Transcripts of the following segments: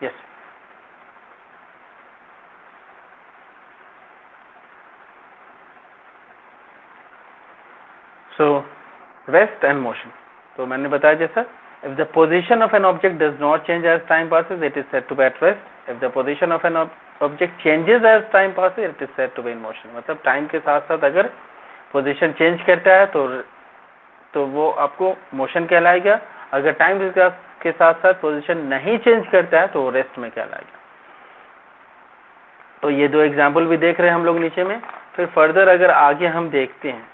Yes. So rest and motion, तो मैंने बताया जैसा, if the position of an object does not change as time passes, it is said to be at rest. If the position of an object changes as time passes, it is said to be in motion. मतलब time के साथ साथ अगर position change करता है तो वो आपको मोशन कहलाएगा, अगर टाइम के साथ साथ पोजीशन नहीं चेंज करता है तो वो रेस्ट में कहलाएगा। तो ये दो एग्जाम्पल भी देख रहे हैं हम लोग नीचे में। फिर फर्दर अगर आगे हम देखते हैं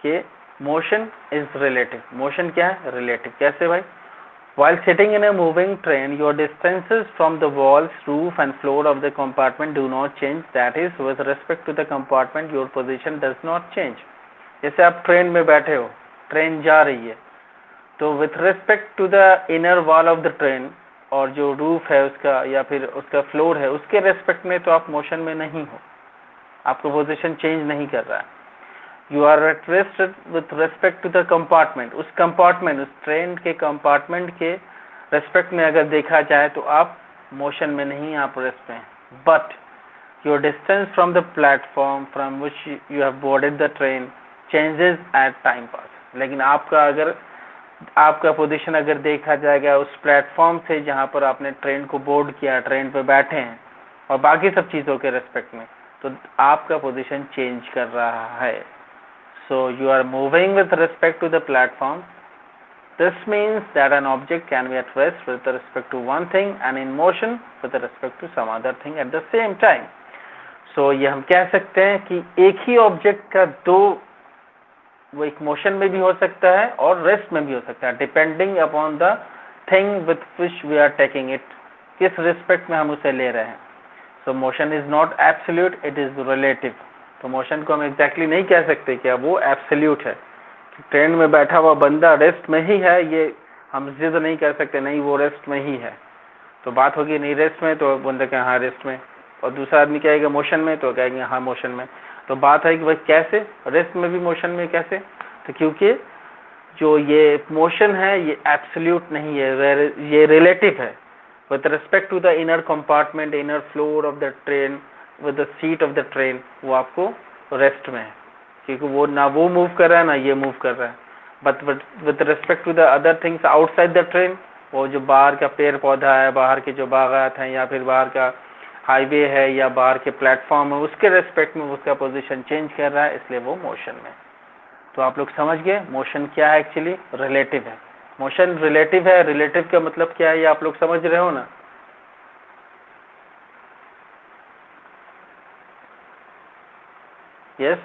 कि मोशन इज रिलेटिव, मोशन क्या है, रिलेटिव। कैसे भाई? While sitting in a moving train, your distances from the walls, roof and floor of the compartment do not change. That is, with respect to the compartment, your position does not change. जैसे आप train में बैठे हो, train जा रही है, तो with respect to the inner wall of the train, और जो रूफ है उसका या फिर उसका फ्लोर है, उसके रेस्पेक्ट में तो आप मोशन में नहीं हो, आपका पोजीशन चेंज नहीं कर रहा है। You are at rest with respect to the compartment, उस कंपार्टमेंट, उस ट्रेन के कंपार्टमेंट के रेस्पेक्ट में अगर देखा जाए तो आप मोशन में नहीं, आप रेस्ट में हैं। But your distance from the platform from which you have boarded the train changes at time pass. लेकिन आपका पोजीशन अगर देखा जाएगा उस प्लेटफॉर्म से जहाँ पर आपने ट्रेन को बोर्ड किया, ट्रेन पे बैठे हैं, और बाकी सब चीज़ों के रेस्पेक्ट में, तो आपका पोजीशन चेंज कर रहा है। So you are moving with respect to the platform. This means that an object can be at rest with respect to one thing and in motion with respect to some other thing at the same time. So ये हम कह सकते हैं कि एक ही object का वो एक मोशन में भी हो सकता है और रेस्ट में भी हो सकता है, depending upon the thing with which we are taking it, किस रिस्पेक्ट में हम उसे ले रहे हैं। So motion is not absolute, it is relative. तो मोशन को हम एग्जैक्टली नहीं कह सकते कि वो एब्सोल्यूट है। ट्रेन में बैठा हुआ बंदा रेस्ट में ही है, ये हम जिद नहीं कर सकते नहीं वो रेस्ट में ही है। तो बात होगी नहीं रेस्ट में, तो बंदा कहे हाँ रेस्ट में, और दूसरा आदमी कहेगा मोशन में, तो कहेंगे हाँ मोशन में। तो बात है कि भाई कैसे रेस्ट में भी मोशन में कैसे? तो क्योंकि जो ये मोशन है ये एब्सोल्यूट नहीं है, ये रिलेटिव है with respect to the inner compartment, inner floor of the train, with the seat of the train, वो आपको रेस्ट में है, क्योंकि वो ना वो मूव कर रहा है ना ये मूव कर रहा है। But with respect to the other things outside the train, वो जो बाहर का पेड़ पौधा है, बाहर के जो बागात हैं, या फिर बाहर का हाईवे है, या बाहर के प्लेटफॉर्म है, उसके रेस्पेक्ट में उसका पोजीशन चेंज कर रहा है, इसलिए वो मोशन में। तो आप लोग समझ गए मोशन क्या है, एक्चुअली रिलेटिव है। मोशन रिलेटिव है, रिलेटिव का मतलब क्या है ये आप लोग समझ रहे हो ना? Yes?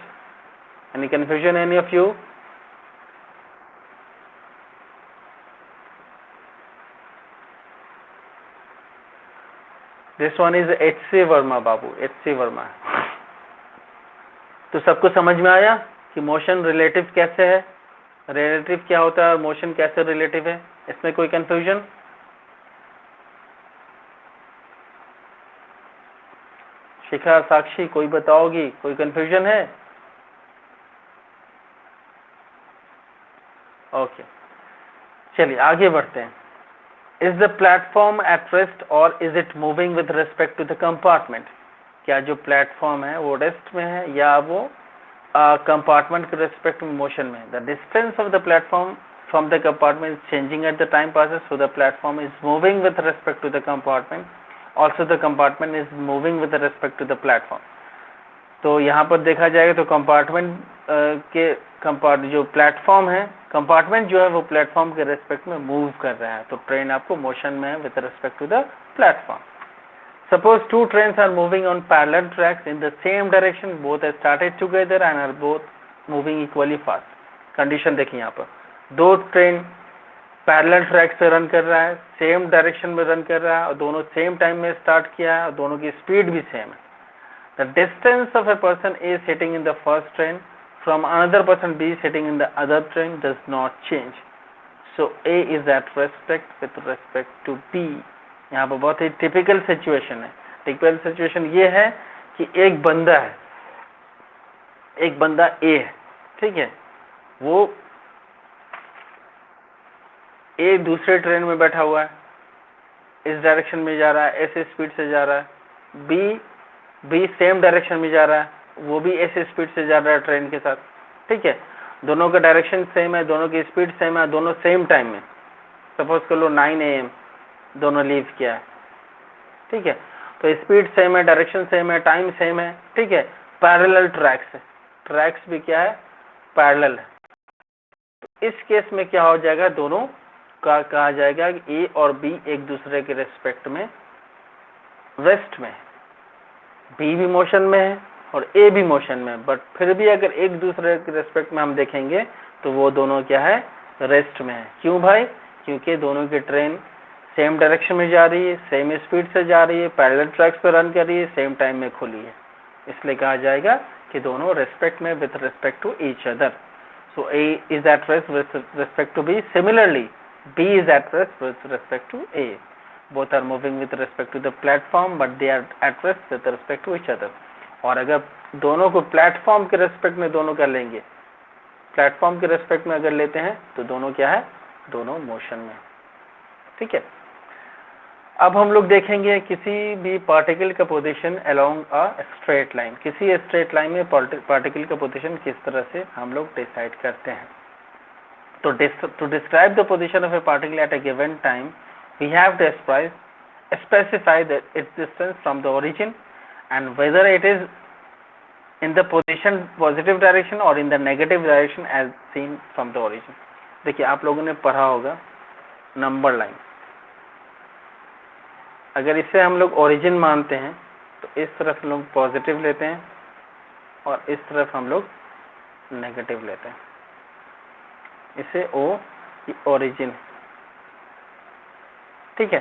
Any confusion, any of you? This one is H.C. Verma Babu, H.C. Verma. तो सबको समझ में आया कि मोशन रिलेटिव कैसे है, रिलेटिव क्या होता है और मोशन कैसे रिलेटिव है? इसमें कोई कंफ्यूजन? शिखा, साक्षी, कोई बताओगी? कोई कंफ्यूजन है? ओके, चलिए आगे बढ़ते हैं। Is the platform at rest और is it moving with respect to the compartment? क्या जो प्लेटफॉर्म है वो रेस्ट में है या वो कंपार्टमेंट के रिस्पेक्ट में मोशन में? The distance of the platform from the compartment is changing at the time passes, so the platform is moving with respect to the compartment, also the compartment is moving with respect to the platform. तो यहाँ पर देखा जाएगा तो compartment जो platform है, compartment जो है वो प्लेटफॉर्म के रेस्पेक्ट में मूव कर रहा है, तो ट्रेन आपको मोशन में है with respect to the platform. Suppose two trains are moving on parallel tracks in the same direction, both have started together and are both moving equally fast. Condition देखिए यहाँ पर, दो ट्रेन पैरेलल ट्रैक से run कर रहा है, same direction में run कर रहा है, और दोनों सेम टाइम में स्टार्ट किया है, और दोनों की स्पीड भी सेम है। The distance of a person A sitting in the first train from another person B sitting in the other train does not change, so A is at respect with respect to B. यहाँ पर बहुत ही typical situation है। Typical situation ये है कि एक बंदा है, एक बंदा ए है, ठीक है, वो ए दूसरे ट्रेन में बैठा हुआ है, इस डायरेक्शन में जा रहा है, ऐसे स्पीड से जा रहा है, बी सेम डायरेक्शन में जा रहा है, वो भी ऐसे स्पीड से जा रहा है ट्रेन के साथ, ठीक है, दोनों का डायरेक्शन सेम है, दोनों की स्पीड सेम है, दोनों सेम टाइम में, सपोज कर लो 9 AM दोनों लीव किया है, ठीक है, तो स्पीड सेम है, डायरेक्शन सेम है, टाइम सेम है, ठीक है, पैरेलल ट्रैक्स है, ट्रैक्स भी क्या है, पैरेलल है। तो इस केस में क्या हो जाएगा, दोनों का कहा जाएगा कि ए और बी एक दूसरे के रेस्पेक्ट में रेस्ट में है, बी भी मोशन में है और ए भी मोशन में है, बट फिर भी अगर एक दूसरे के रेस्पेक्ट में हम देखेंगे तो वो दोनों क्या है, रेस्ट में है। क्यों भाई, क्योंकि दोनों की ट्रेन सेम डायरेक्शन में जा रही है, सेम स्पीड से जा रही है, पैरेलल ट्रैक्स पर रन कर रही है, सेम टाइम में खुली है, इसलिए कहा जाएगा कि दोनों रेस्पेक्ट में with respect to each other. So A is at rest with respect to B, similarly B is at rest with respect to A. Both are moving with respect to the platform, but they are at rest with respect to each other. और अगर दोनों को platform के respect में दोनों का लेंगे, platform के रेस्पेक्ट में अगर लेते हैं तो दोनों क्या है, दोनों मोशन में, ठीक है। अब हम लोग देखेंगे किसी भी पार्टिकल का position along a straight line, किसी स्ट्रेट लाइन में पार्टिकल का पोजीशन किस तरह से हम लोग डिसाइड करते हैं। तो to describe the position of a particle at a given time, we have to specify its distance from the origin and whether it is in the position positive direction or in the negative direction as seen from the origin. देखिए आप लोगों ने पढ़ा होगा number line, अगर इसे हम लोग ओरिजिन मानते हैं तो इस तरफ हम लोग पॉजिटिव लेते हैं और इस तरफ हम लोग नेगेटिव लेते हैं, इसे O ओरिजिन, ठीक है।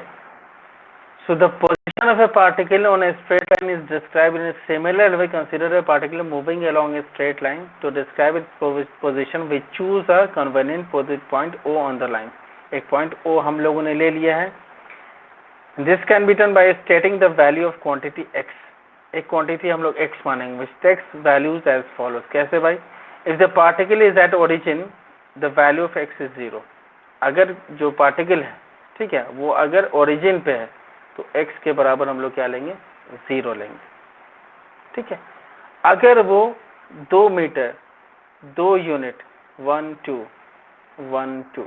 So the position of a particle on A straight line is described in a similar way. Consider a particle moving along a straight line. To describe its position, we choose a convenient point O on the line. एक point O हम लोगों ने ले लिया है। This can be done by stating the value of quantity x. एक quantity हम लोग x मानेंगे, which takes values as follows. कैसे भाई, if the particle is at origin, the value of x is 0. अगर जो पार्टिकल है, ठीक है, वो अगर ओरिजिन पे है तो x के बराबर हम लोग क्या लेंगे, 0 लेंगे, ठीक है। अगर वो 2 मीटर 2 यूनिट 1 2 1 2,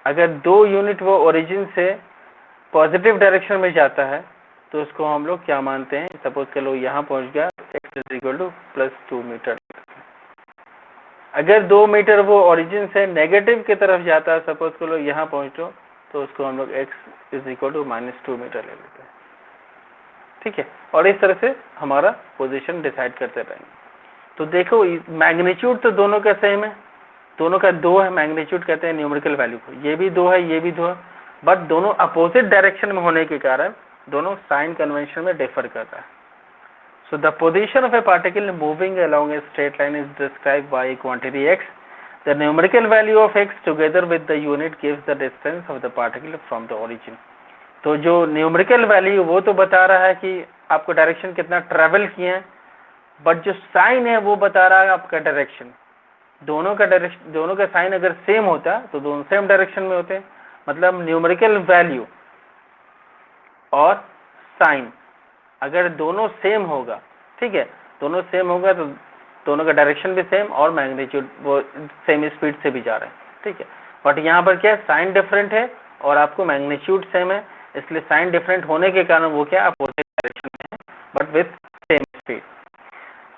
अगर 2 यूनिट वो ओरिजिन से पॉजिटिव डायरेक्शन में जाता है तो उसको हम लोग क्या मानते हैं, सपोज कर लो यहाँ पहुंच गया x is equal to +2 metre. अगर 2 मीटर वो ओरिजिन से नेगेटिव की तरफ जाता है, सपोज कर लो यहाँ पहुँचो, तो उसको हम लोग x is equal to -2 metre ले लेते हैं, ठीक है। और इस तरह से हमारा पोजीशन डिसाइड करते रहेंगे। तो देखो मैग्नीट्यूड तो दोनों का सेम है, दोनों का 2 है, मैग्नीट्यूड कहते हैं न्यूमेरिकल वैल्यू को, ये भी 2 है, ये भी 2 है, बट दोनों अपोजिट डायरेक्शन में होने के कारण दोनों साइन कन्वेंशन में डिफर करता है। So the position of a particle moving along a straight line is described by a quantity x. The numerical value of x together with the unit gives the distance of the particle from the origin. तो जो numerical value वो तो बता रहा है कि आपको direction कितना ट्रेवल किए हैं, बट जो साइन है वो बता रहा है आपका डायरेक्शन। दोनों का साइन अगर सेम होता तो दोनों सेम डायरेक्शन में होते, मतलब न्यूमेरिकल वैल्यू और साइन अगर दोनों सेम होगा, ठीक है, दोनों सेम होगा तो दोनों का डायरेक्शन भी सेम और मैग्नीट्यूड वो सेम स्पीड से भी जा रहे हैं, ठीक है। बट यहाँ पर क्या है, साइन डिफरेंट है और आपको मैग्नीट्यूड सेम है, इसलिए साइन डिफरेंट होने के कारण वो क्या अपोजिट डायरेक्शन में है but with same speed.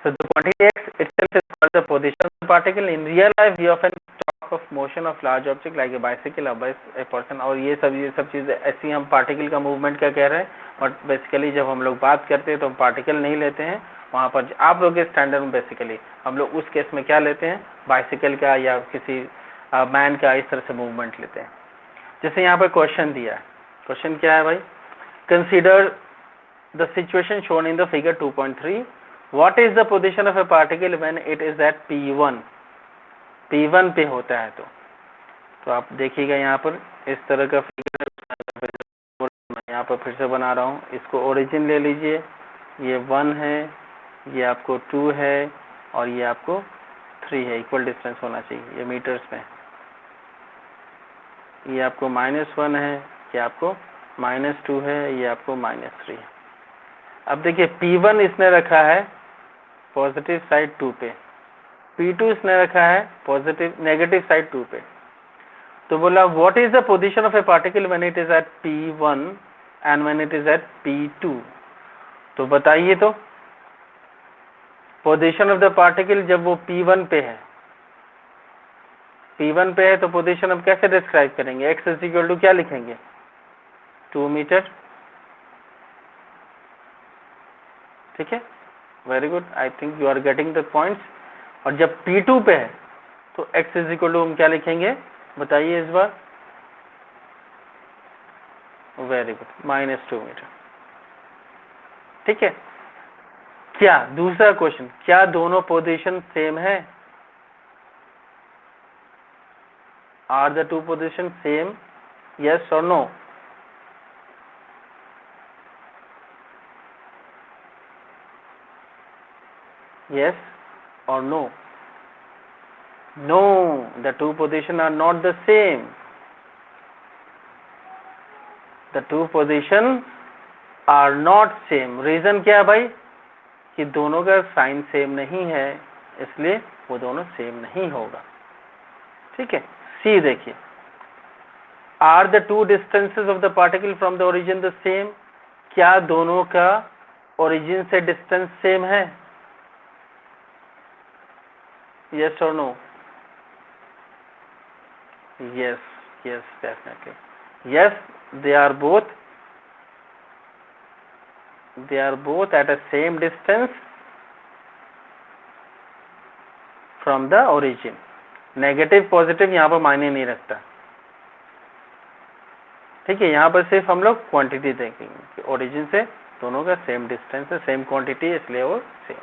So the quantity x itself is called the position of the particle. In real life we often talk of motion of large object like a bicycle or a person, और ये सब चीज़ें ऐसी हम particle का movement का कह रहे हैं, बट बेसिकली जब हम लोग बात करते हैं तो हम पार्टिकल नहीं लेते हैं। वहाँ पर आप लोग के स्टैंडर्ड में बेसिकली हम लोग उस केस में क्या लेते हैं, बाइसिकल का या किसी मैन का इस तरह से मूवमेंट लेते हैं। जैसे यहाँ पर क्वेश्चन दिया है, क्वेश्चन क्या है भाई, consider the situation shown in the figure 2.3. What is the position of a particle when it is at P1? P1 पे होता है तो आप देखिएगा यहाँ पर इस तरह का फिगर, मैं यहाँ पर फिर से बना रहा हूँ, इसको ओरिजिन ले लीजिए, ये 1 है, ये आपको 2 है और ये आपको 3 है, इक्वल डिस्टेंस होना चाहिए, ये मीटर्स में, ये आपको -1 है, ये आपको -2 है, ये आपको -3 है। अब देखिए P1 इसने रखा है पॉजिटिव साइड 2 पे, P2 इसने रखा है पॉजिटिव नेगेटिव साइड 2 पे। तो बोला what is the position of a particle when it is at P1 and when it is at P2। तो बताइए तो पोजीशन ऑफ द पार्टिकल जब वो P1 पे है, P1 पे है तो पोजीशन हम कैसे डिस्क्राइब करेंगे? x इज इक्वल टू क्या लिखेंगे? 2 मीटर। ठीक है, very good, I think you are getting the points. और जब P2 पे है तो x इज इक्वल टू हम क्या लिखेंगे बताइए इस बार? Very good, -2 metre. ठीक है, क्या दूसरा क्वेश्चन, क्या दोनों पोजीशन सेम है? Are the two position same, yes और no? Yes or no? No, the two positions are not the same. The two positions are not same. Reason क्या है भाई? कि दोनों का साइन सेम नहीं है, इसलिए वो दोनों सेम नहीं होगा। ठीक है, सी देखिए, Are the two distances of the particle from the origin the same? क्या दोनों का origin से डिस्टेंस सेम है? Yes or no? Yes, yes, definitely. Yes, they are both at a same distance from the origin. Negative positive यहाँ पर मायने नहीं रखता। ठीक है, यहाँ पर सिर्फ हम लोग क्वांटिटी देखेंगे कि ओरिजिन से दोनों का सेम डिस्टेंस है, सेम क्वांटिटी है, इसलिए वो सेम।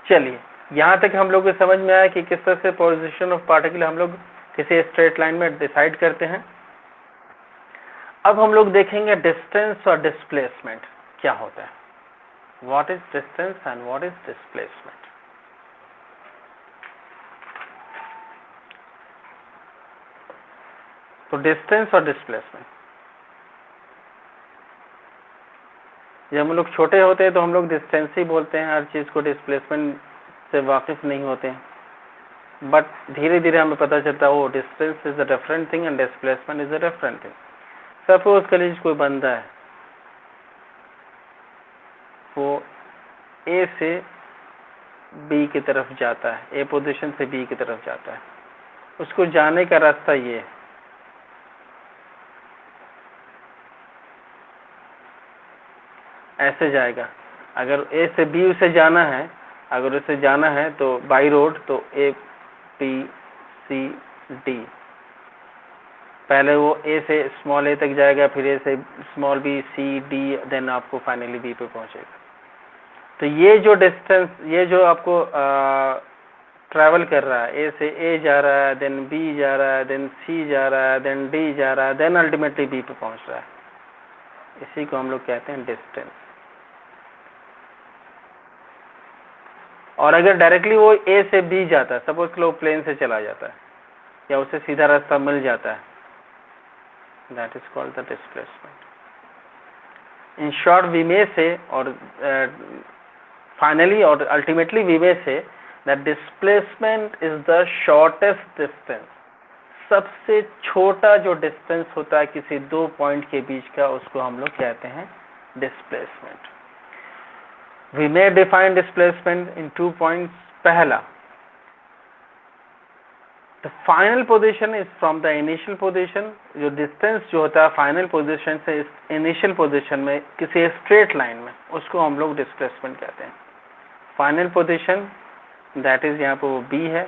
चलिए, यहाँ तक हम लोग को समझ में आया कि किस तरह से पोजीशन ऑफ पार्टिकल हम लोग किसी स्ट्रेट लाइन में डिसाइड करते हैं। अब हम लोग देखेंगे डिस्टेंस और डिस्प्लेसमेंट क्या होता है। What is distance and what is displacement? तो डिस्टेंस और डिस्प्लेसमेंट, जब हम लोग छोटे होते हैं तो हम लोग डिस्टेंस ही बोलते हैं, हर चीज़ को डिस्प्लेसमेंट से वाकिफ नहीं होते हैं। बट धीरे धीरे हमें पता चलता है वो distance is a different thing and displacement is a different thing. Suppose कर लीजिए कोई बंदा है, वो ए से बी की तरफ जाता है, ए पोजीशन से बी की तरफ जाता है, उसको जाने का रास्ता ये है। ऐसे जाएगा, अगर ए से बी उसे जाना है, अगर उसे जाना है तो बाई रोड, तो ए बी सी डी, पहले वो ए से स्मॉल ए तक जाएगा, फिर ए से small B C D, then आपको फाइनली बी पे पहुंचेगा। तो ये जो डिस्टेंस, ये जो आपको ट्रैवल कर रहा है, ए से ए जा रहा है, देन बी जा रहा है, देन सी जा रहा है, देन डी जा रहा है, देन अल्टीमेटली बी पे पहुंच रहा है, इसी को हम लोग कहते हैं डिस्टेंस। और अगर डायरेक्टली वो ए से बी जाता है, सपोज कि वो प्लेन से चला जाता है या उसे सीधा रास्ता मिल जाता है, that is called the displacement. In short we may say, और फाइनली और ultimately we may say that displacement is the shortest distance. सबसे छोटा जो डिस्टेंस होता है किसी दो पॉइंट के बीच का, उसको हम लोग कहते हैं displacement. We may define displacement in 2 points. पहला, the final position is from the initial position। जो distance जो होता है final position से initial position में किसी straight line में, उसको हम लोग displacement कहते हैं। final position that is यहाँ पर वो B है,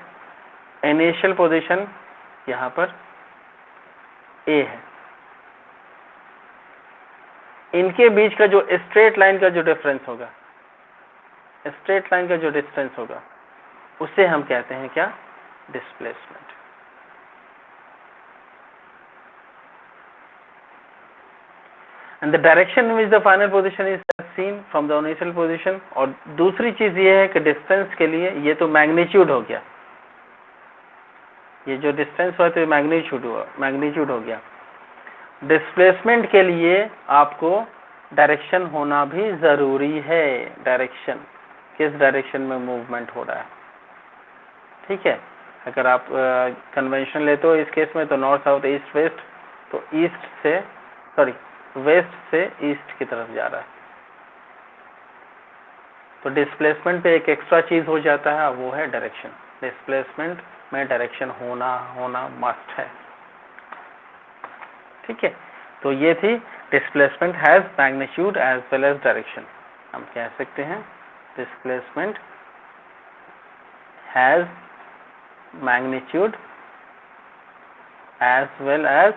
initial position यहाँ पर A है। इनके बीच का जो straight line का जो difference होगा, स्ट्रेट लाइन का जो डिस्टेंस होगा, उसे हम कहते हैं क्या? Displacement. And the direction in which the final position is seen from the initial position. और दूसरी चीज ये है कि डिस्टेंस के लिए ये तो मैग्नीट्यूड हो गया, ये जो डिस्टेंस हुआ तो मैग्नीट्यूड हो गया। डिस्प्लेसमेंट के लिए आपको डायरेक्शन होना भी ज़रूरी है। डायरेक्शन, किस डायरेक्शन में मूवमेंट हो रहा है, ठीक है। अगर आप कन्वेंशन लेते हो इस केस में तो नॉर्थ साउथ ईस्ट वेस्ट, तो ईस्ट से सॉरी वेस्ट से ईस्ट की तरफ जा रहा है, तो डिस्प्लेसमेंट पे एक एक्स्ट्रा चीज़ हो जाता है, वो है डायरेक्शन। डिस्प्लेसमेंट में डायरेक्शन होना मस्ट है, ठीक है। तो ये थी displacement has magnitude as well as direction. हम कह सकते हैं displacement has magnitude as well as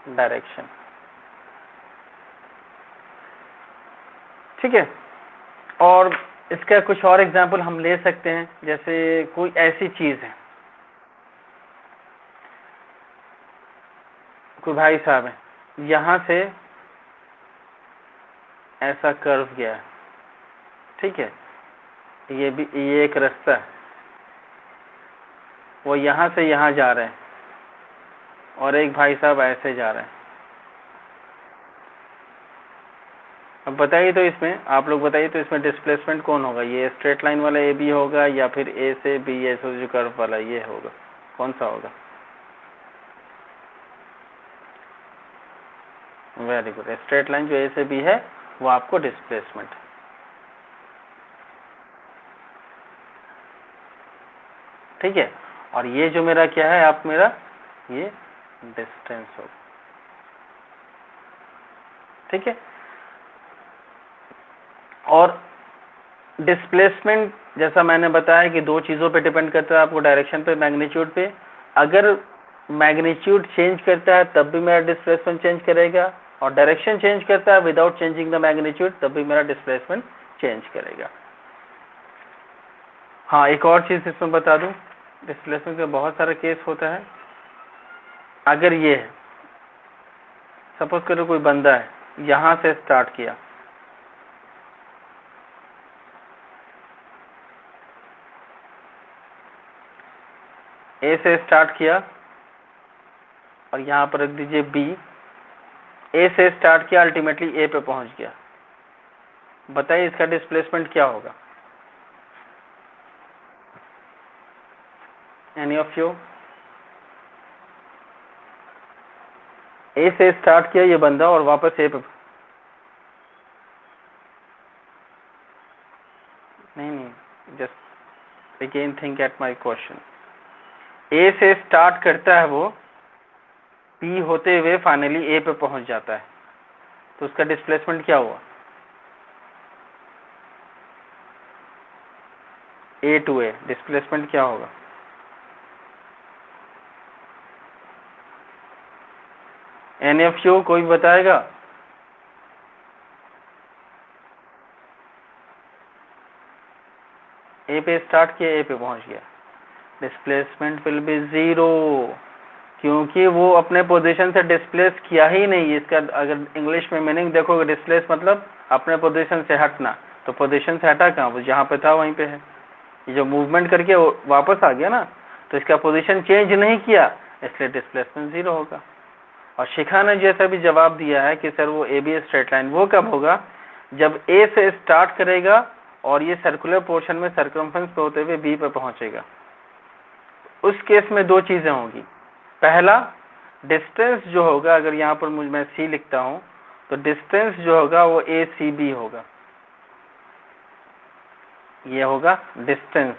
direction, ठीक है। और इसका कुछ और एग्जाम्पल हम ले सकते हैं, जैसे कोई ऐसी चीज़ है, कोई भाई साहब है, यहाँ से ऐसा कर्व गया है, ठीक है, ये एक रास्ता है, वो यहाँ से यहाँ जा रहे हैं, और एक भाई साहब ऐसे जा रहे हैं। अब बताइए तो इसमें, आप लोग बताइए तो इसमें डिस्प्लेसमेंट कौन होगा, ये स्ट्रेट लाइन वाला ए बी होगा या फिर ए से बी ऐसे जो कर्व वाला ये होगा, कौन सा होगा? वेरी गुड, स्ट्रेट लाइन जो ए से बी है वो आपको डिस्प्लेसमेंट है, ठीक है। और ये जो मेरा क्या है, आप मेरा ये डिस्टेंस होगा, ठीक है। और डिस्प्लेसमेंट जैसा मैंने बताया कि दो चीज़ों पे डिपेंड करता है, आपको डायरेक्शन पे, मैग्नीट्यूड पे। अगर मैग्नीट्यूड चेंज करता है तब भी मेरा डिस्प्लेसमेंट चेंज करेगा, और डायरेक्शन चेंज करता है विदाउट चेंजिंग द मैग्नीट्यूड तब भी मेरा डिस्प्लेसमेंट चेंज करेगा। हाँ, एक और चीज़ इसमें बता दूं, डिस्प्लेसमेंट का बहुत सारा केस होता है। अगर ये है, सपोज करो कोई बंदा है, यहाँ से स्टार्ट किया, ए से स्टार्ट किया और यहाँ पर रख दीजिए बी, ए से स्टार्ट किया अल्टीमेटली ए पे पहुंच गया, बताइए इसका डिस्प्लेसमेंट क्या होगा? Any of you? ए से स्टार्ट किया ये बंदा और वापस ए पे, नहीं, just again think at my question. A से स्टार्ट करता है वो, पी होते हुए फाइनली ए पे पहुंच जाता है, तो उसका डिस्प्लेसमेंट क्या हुआ? ए टू ए, डिस्प्लेसमेंट क्या होगा? एनी ऑफ यू कोई बताएगा? ए पे स्टार्ट किया, ए पे पहुंच गया, डिस्प्लेसमेंट विल बी जीरो, क्योंकि वो अपने पोजीशन से डिस्प्लेस किया ही नहीं। इसका अगर इंग्लिश में मीनिंग देखोगे, डिस्प्लेस मतलब अपने पोजीशन से हटना, तो पोजीशन से हटा कहाँ, वो जहाँ पे था वहीं पे है। ये जो मूवमेंट करके वापस आ गया ना, तो इसका पोजीशन चेंज नहीं किया, इसलिए डिस्प्लेसमेंट जीरो होगा। और शिखा ने जैसा भी जवाब दिया है कि सर वो ए बी स्ट्रेट लाइन, वो कब होगा? जब ए से स्टार्ट करेगा और ये सर्कुलर पोर्शन में सर्कमफ्रेंस पे होते हुए बी पे पहुंचेगा। उस केस में दो चीजें होंगी, पहला डिस्टेंस जो होगा, अगर यहाँ पर मैं सी लिखता हूँ तो डिस्टेंस जो होगा वो ए सी बी होगा, ये होगा डिस्टेंस।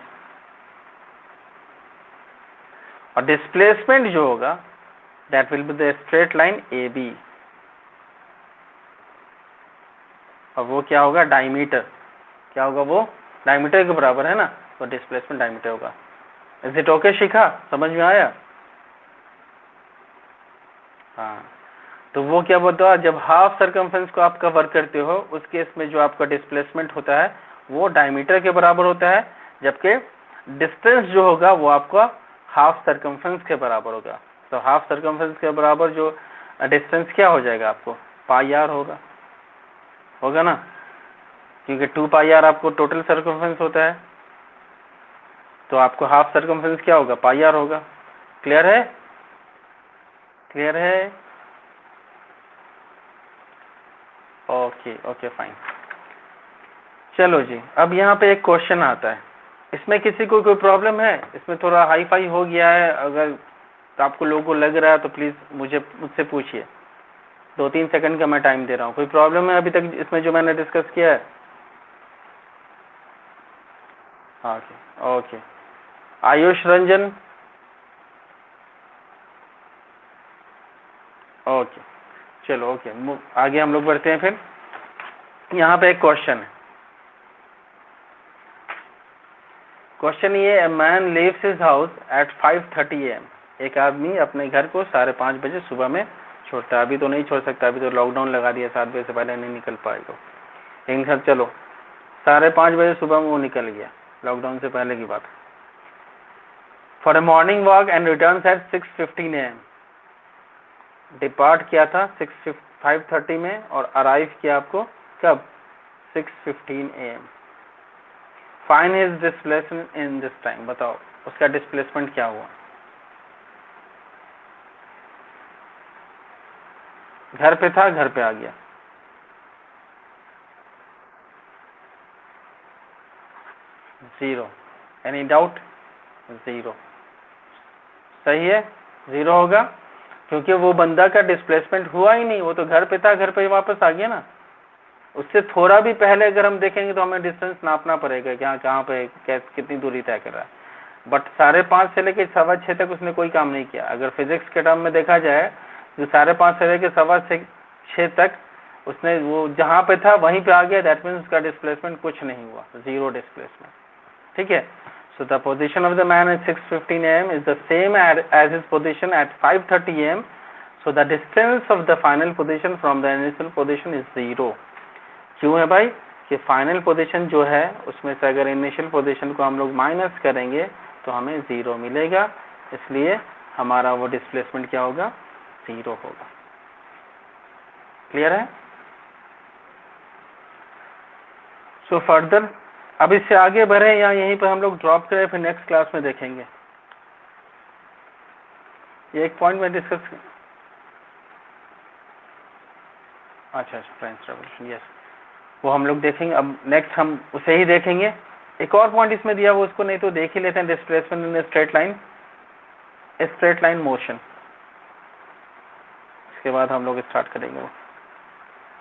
और डिस्प्लेसमेंट जो होगा that will be the straight line A B, और वो क्या होगा? डायमीटर। क्या होगा? वो डायमीटर के बराबर है ना, तो डिस्प्लेसमेंट डायमीटर होगा। इज इट ओके शिखा, समझ में आया? हाँ, तो वो क्या बोलता है, जब हाफ सर्कमफ्रेंस को आप कवर करते हो उस केस में जो आपका डिस्प्लेसमेंट होता है वो डायमीटर के बराबर होता है, जबकि डिस्टेंस जो होगा वो आपका हाफ सर्कमफ्रेंस के बराबर होगा। तो हाफ सर्कमफ्रेंस के बराबर जो डिस्टेंस क्या हो जाएगा आपको? पाई आर होगा ना, क्योंकि 2 पाई आर आपको टोटल सर्कमफ्रेंस होता है, तो आपको हाफ सर्कमफ्रेंस क्या होगा? पाई आर होगा। क्लियर है? क्लियर है? Okay okay fine. चलो जी, अब यहाँ पे एक क्वेश्चन आता है, इसमें किसी को कोई प्रॉब्लम है? इसमें थोड़ा हाई फाई हो गया है, अगर तो आपको लोगों को लग रहा है तो प्लीज मुझसे पूछिए। 2-3 सेकंड का मैं टाइम दे रहा हूँ। कोई प्रॉब्लम है अभी तक इसमें जो मैंने डिस्कस किया है? Okay okay. Ayush Ranjan, okay चलो ओके, आगे हम लोग बढ़ते हैं। फिर यहाँ पे एक क्वेश्चन है। क्वेश्चन ये, a man leaves his house at 5:30 AM। एक आदमी अपने घर को 5:30 बजे सुबह में छोड़ता है। अभी तो नहीं छोड़ सकता, अभी तो लॉकडाउन लगा दिया, 7 बजे से पहले नहीं निकल पाएगा। लेकिन सर चलो 5:30 बजे सुबह में वो निकल गया, लॉकडाउन से पहले की बात। For a morning walk and return at 6:15 AM। Depart किया था 5:30 में और अराइव किया आपको कब? 6:15 AM। Find his displacement in this time. बताओ उसका डिस्प्लेसमेंट क्या हुआ? घर पे था, घर पे आ गया। जीरो। Any doubt? जीरो। सही है, जीरो होगा, क्योंकि वो बंदा का डिस्प्लेसमेंट हुआ ही नहीं, वो तो घर पे था, घर पे वापस आ गया ना। उससे थोड़ा भी पहले अगर हम देखेंगे तो हमें डिस्टेंस नापना पड़ेगा कि हाँ कहाँ पे कितनी दूरी तय कर रहा है। बट 5:30 से लेकर 6:15 तक उसने कोई काम नहीं किया। अगर फिजिक्स के टर्म में देखा जाए जो 5:30 से लेकर 6:15 तक उसने वो जहाँ पे था वहीं पे आ गया, दैट मीन्स उसका डिस्प्लेसमेंट कुछ नहीं हुआ, जीरो डिस्प्लेसमेंट। ठीक है, so the position of the man at 6:15 AM is the same as his position at 5:30 AM, so the distance of the final position from the initial position is 0। क्यों है भाई? कि final position जो है उसमें से अगर इनिशियल पोजीशन को हम लोग माइनस करेंगे तो हमें 0 मिलेगा, इसलिए हमारा वो डिस्प्लेसमेंट क्या होगा? 0 होगा। क्लियर है? सो फर्दर अब इससे आगे बढ़े या यहीं पर हम लोग ड्रॉप करें, फिर नेक्स्ट क्लास में देखेंगे। ये एक पॉइंट में डिस्कस, अच्छा फ्रेंच रेवोल्यूशन, यस, वो हम लोग देखेंगे। अब नेक्स्ट हम उसे ही देखेंगे। एक और पॉइंट इसमें दिया वो उसको नहीं तो देख ही लेते हैं, displacement in straight line motion. इसके बाद हम लोग स्टार्ट करेंगे वो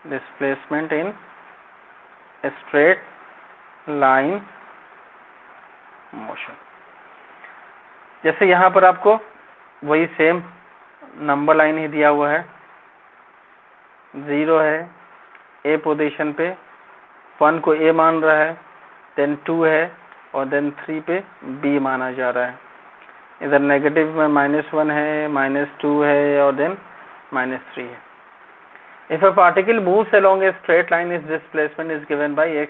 displacement in straight line motion. जैसे यहाँ पर आपको वही सेम नंबर लाइन ही दिया हुआ है, 0 है ए पोजीशन पे, 1 को ए मान रहा है, देन 2 है और देन 3 पे बी माना जा रहा है। इधर नेगेटिव में -1 है, -2 है और देन -3 है। If a particle moves along a straight line is displacement is given by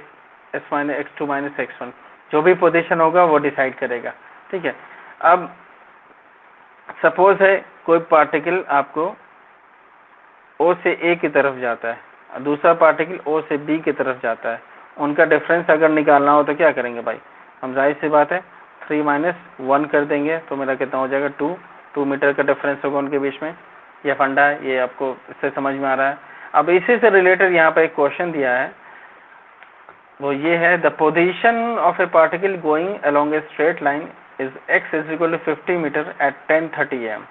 x2 - x1। जो भी पोजीशन होगा वो डिसाइड करेगा। ठीक है, अब सपोज है कोई पार्टिकल आपको O से A की तरफ जाता है, दूसरा पार्टिकल O से B की तरफ जाता है। उनका डिफरेंस अगर निकालना हो तो क्या करेंगे भाई? हम जाहिर सी बात है 3 - 1 कर देंगे तो मेरा कितना हो जाएगा? 2 मीटर का डिफरेंस होगा उनके बीच में। यह फंडा है, ये आपको इससे समझ में आ रहा है। अब इसी से रिलेटेड यहाँ पे एक क्वेश्चन दिया है, वो ये है, the position of a particle going along a straight line is x = 50 metre at 10:30 AM।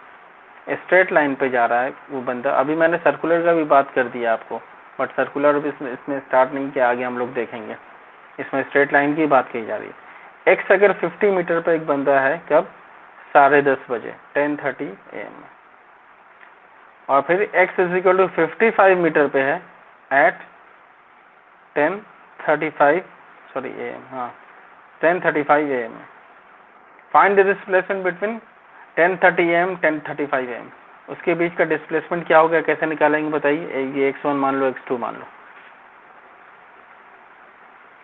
Straight line पे जा रहा है वो बंदा। अभी मैंने सर्कुलर का भी बात कर दिया आपको, बट सर्कुलर भी इसमें स्टार्ट नहीं किया, आगे हम लोग देखेंगे। इसमें स्ट्रेट लाइन की बात की जा रही है। x अगर 50 मीटर पे एक बंदा है, कब? 10:30 बजे, 10:30 AM। और फिर x = 55 मीटर पे है एट 10:35 AM, हाँ 10:35 AM। Find the displacement between 10:30 AM 10:35 AM। उसके बीच का डिस्प्लेसमेंट क्या होगा, कैसे निकालेंगे बताइए? ये x1 मान लो, x2 मान लो।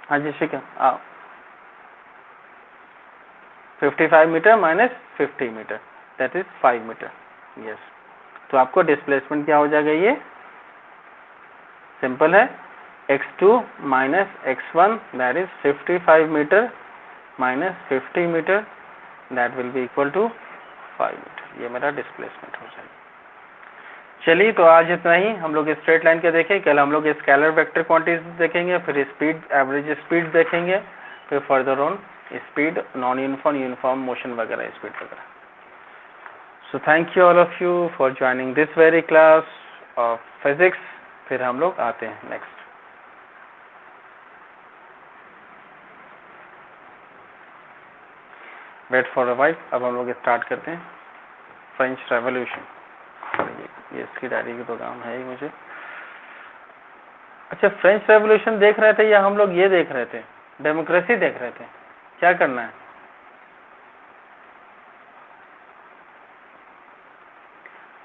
हाँ जी ठीक है, 55 metre - 50 metre that is 5 metre. Yes, तो आपको डिस्प्लेसमेंट क्या हो जाएगा? ये सिंपल है, x2 - x1 that is 55 metre - 50 metre that will be equal to 5 metre. ये मेरा डिस्प्लेसमेंट हो जाएगा। चलिए, तो आज इतना ही। हम लोग स्ट्रेट लाइन के देखें, कल हम लोग स्केलर वेक्टर क्वांटिटीज देखेंगे, फिर स्पीड, एवरेज स्पीड देखेंगे, फिर further on speed, non uniform, uniform motion वगैरह, स्पीड वगैरह। So thank you all of you for joining this very class of physics. फिर हम लोग आते हैं next. Wait for a while. अब हम लोग स्टार्ट करते हैं फ्रेंच रेवोल्यूशन। ये इसकी डायरी का प्रोग्राम है ही मुझे। अच्छा, फ्रेंच रेवोल्यूशन देख रहे थे या हम लोग ये देख रहे थे, डेमोक्रेसी देख रहे थे? क्या करना है?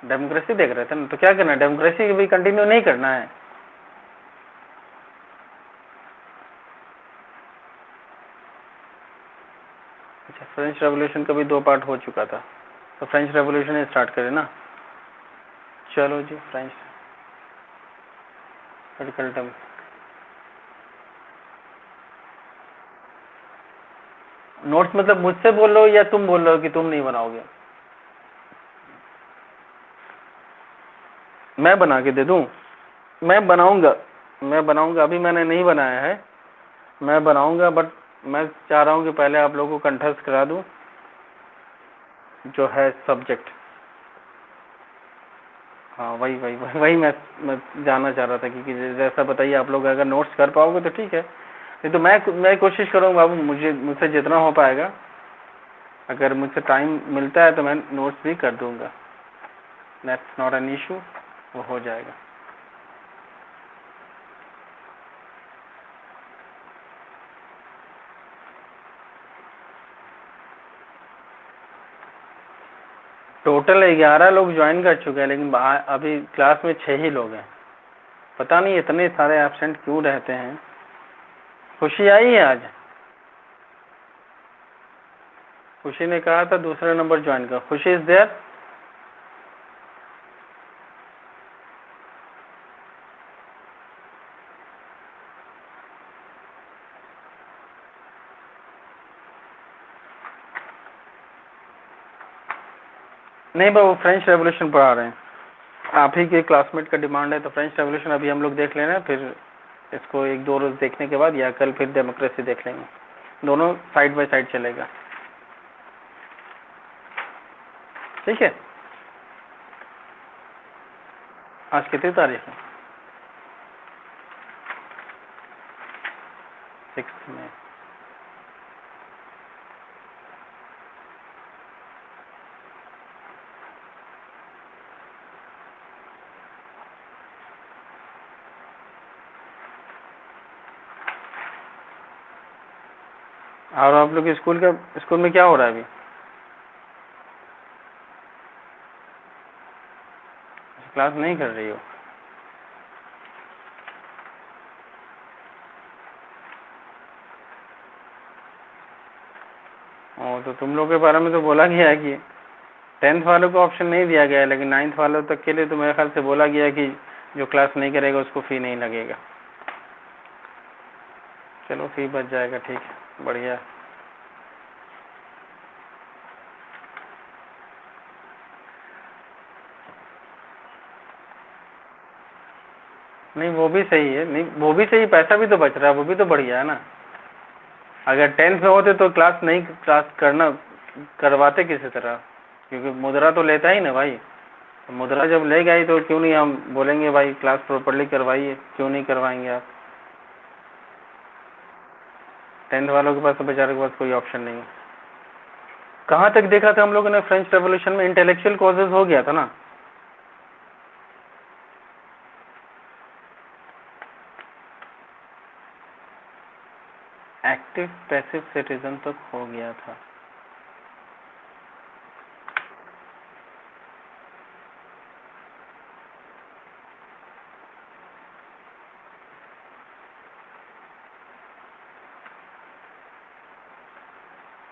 डेमोक्रेसी देख रहे थे ना, तो क्या करना है? डेमोक्रेसी भी कंटिन्यू नहीं करना है। अच्छा, फ्रेंच रेवोल्यूशन का भी 2 पार्ट हो चुका था, तो फ्रेंच रेवोल्यूशन स्टार्ट करें ना। चलो जी, फ्रेंच मेडिकल टर्म। नोट्स मतलब मुझसे बोल रहे हो या तुम बोल रहे हो कि तुम नहीं बनाओगे? मैं बना के दे दूं? मैं बनाऊंगा, अभी मैंने नहीं बनाया है, मैं बनाऊंगा, बट मैं चाह रहा हूं कि पहले आप लोगों को कंठस्थ करा दूं जो है सब्जेक्ट। हाँ, वही मैं जानना चाह रहा था कि जैसा बताइए, आप लोग अगर नोट्स कर पाओगे तो ठीक है, नहीं तो मैं कोशिश करूंगा बाबू, मुझसे जितना हो पाएगा। अगर मुझसे टाइम मिलता है तो मैं नोट्स भी कर दूंगा, दैट्स नॉट एन इशू, वो हो जाएगा। टोटल 11 लोग ज्वाइन कर चुके हैं, लेकिन अभी क्लास में 6 ही लोग हैं। पता नहीं इतने सारे एब्सेंट क्यों रहते हैं। खुशी आई है आज? खुशी ने कहा था दूसरा नंबर ज्वाइन कर। खुशी इज देयर? नहीं बाबू, फ्रेंच रेवोल्यूशन पढ़ा रहे हैं, आप ही के क्लासमेट का डिमांड है, तो फ्रेंच रेवोल्यूशन अभी हम लोग देख लेना, फिर इसको 1-2 रोज देखने के बाद या कल फिर डेमोक्रेसी देख लेंगे। दोनों साइड बाय साइड चलेगा, ठीक है? आज कितनी तारीख है? 6 मई। और आप लोग स्कूल में क्या हो रहा है अभी? क्लास नहीं कर रही हो? तो तुम लोग के बारे में तो बोला गया है कि 10th वालों को ऑप्शन नहीं दिया गया है, लेकिन 9th वालों तक के लिए तो मेरे ख्याल से बोला गया है कि जो क्लास नहीं करेगा उसको फी नहीं लगेगा। चलो, फी बच जाएगा, ठीक है, बढ़िया। नहीं, वो भी सही है, नहीं वो भी सही, पैसा भी तो बच रहा है, वो भी तो बढ़िया है ना। अगर 10th में होते तो क्लास करवाते किसी तरह, क्योंकि मुद्रा तो लेता ही ना भाई। तो मुद्रा जब ले गई तो क्यों नहीं हम बोलेंगे भाई क्लास प्रॉपर्ली करवाइए, क्यों नहीं करवाएंगे आप? 10th वालों के पास तो बेचारे के पास कोई ऑप्शन नहीं है। कहाँ तक देखा था हम लोगों ने फ्रेंच रेवोल्यूशन में? इंटेलेक्चुअल कॉजेज हो गया था ना। एक्टिव पैसिव सिटीजन तक हो गया था।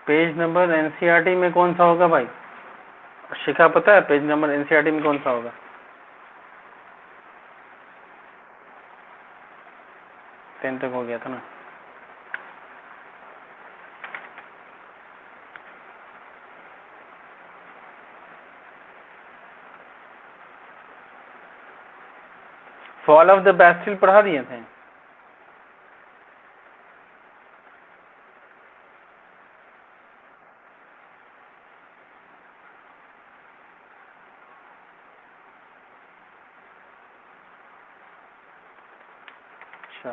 पेज नंबर एनसीईआरटी में कौन सा होगा भाई? शिखा, पता है पेज नंबर एनसीईआरटी में कौन सा होगा? 10 तक हो गया था ना। फॉल ऑफ द बैस्टिल पढ़ा दिए थे। अच्छा,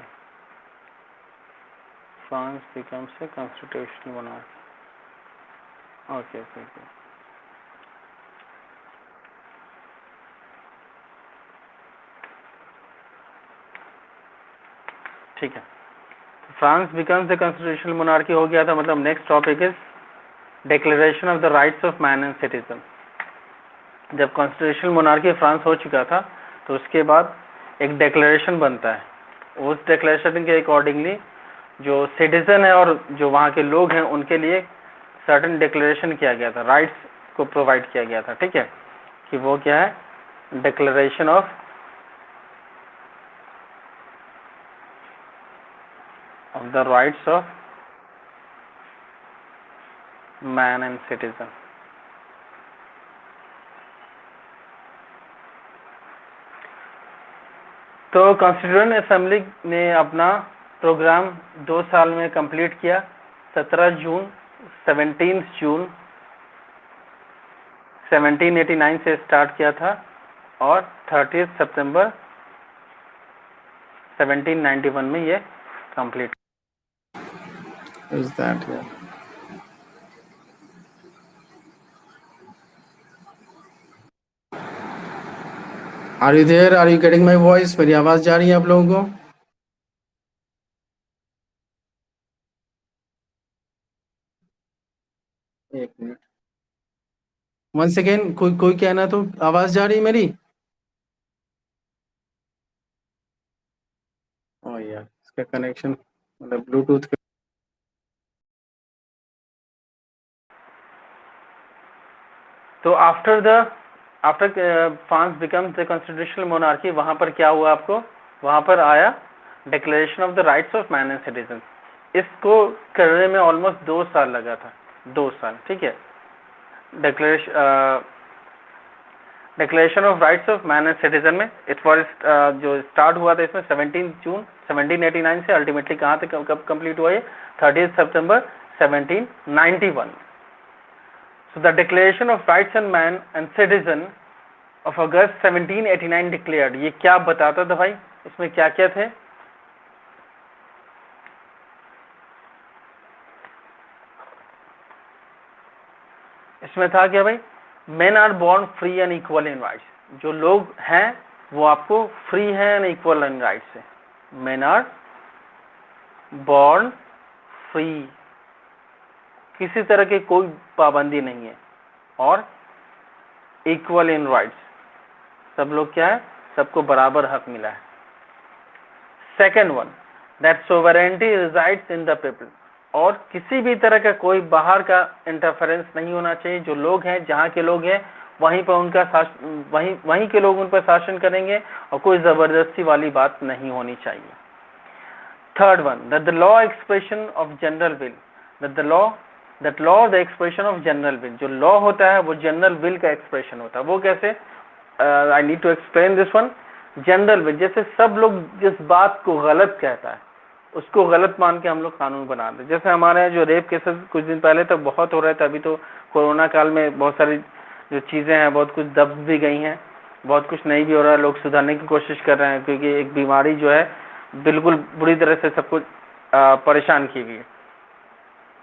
France becomes a constitutional monarchy. Okay okay okay, ठीक है। France becomes a constitutional monarchy हो गया था, मतलब next topic is declaration of the rights of man and citizen. जब कॉन्स्टिट्यूशनल मोनार्की फ्रांस हो चुका था तो उसके बाद एक डिक्लेरेशन बनता है, उस डिक्लेरेशन के अकॉर्डिंगली जो सिटीजन है और जो वहाँ के लोग हैं उनके लिए सर्टेन डिक्लेरेशन किया गया था, राइट्स को प्रोवाइड किया गया था, ठीक है, कि वो क्या है, declaration of the rights of man and citizen. तो कॉन्स्टिट्यूएंट असेंबली ने अपना प्रोग्राम 2 साल में कंप्लीट किया। 17 जून 17 जून 1789 से स्टार्ट किया था और 30 सितंबर 1791 में ये complete. Is that here? Are you there? Are you getting my voice? मेरी आवाज जा रही है आप लोगों को? एक मिनट, once again, कोई कहना तो आवाज जा रही है मेरी? ओ यार, इसका कनेक्शन मतलब ब्लूटूथ। तो after France becomes the constitutional monarchy, वहां पर क्या हुआ आपको, वहां पर आया declaration of the rights of man and citizen. इसको करने में ऑलमोस्ट 2 साल लगा था, 2 साल, ठीक है। Declaration of rights of man and citizen में इट वॉज जो स्टार्ट हुआ था इसमें 17 जून 1789 से, अल्टीमेटली कहाँ तक कब कंप्लीट हुआ ये, 30 सितंबर 1791। So the Declaration of Rights and Man and Citizen of August 1789 declared, ये क्या बताता था भाई, इसमें क्या क्या थे? इसमें था क्या भाई, men are born free and equal in rights, जो लोग हैं वो आपको फ्री हैं and equal in rights से। men are born free, किसी तरह की कोई पाबंदी नहीं है, और इक्वल इन राइट्स, सब लोग क्या है, सबको बराबर हक मिला है। Second one, that sovereignty resides in the people, और किसी भी तरह का कोई बाहर का इंटरफेरेंस नहीं होना चाहिए। जो लोग हैं, जहाँ के लोग हैं वहीं पर उनका वहीं के लोग उन पर शासन करेंगे और कोई जबरदस्ती वाली बात नहीं होनी चाहिए। Third one, that the law expression of general will, that law the expression of general will, जो लॉ होता है वो जनरल विल का एक्सप्रेशन होता है। वो कैसे, I need to explain this one. General will, जैसे सब लोग जिस बात को गलत कहता है उसको गलत मान के हम लोग कानून बना दें। जैसे हमारे यहाँ जो रेप केसेस कुछ दिन पहले तक बहुत हो रहे थे, अभी तो कोरोना काल में बहुत सारी जो चीज़ें हैं बहुत कुछ दब भी गई हैं, बहुत कुछ नहीं भी हो रहा है, लोग सुधारने की कोशिश कर रहे हैं, क्योंकि एक बीमारी जो है बिल्कुल बुरी तरह से सबको परेशान की हुई है।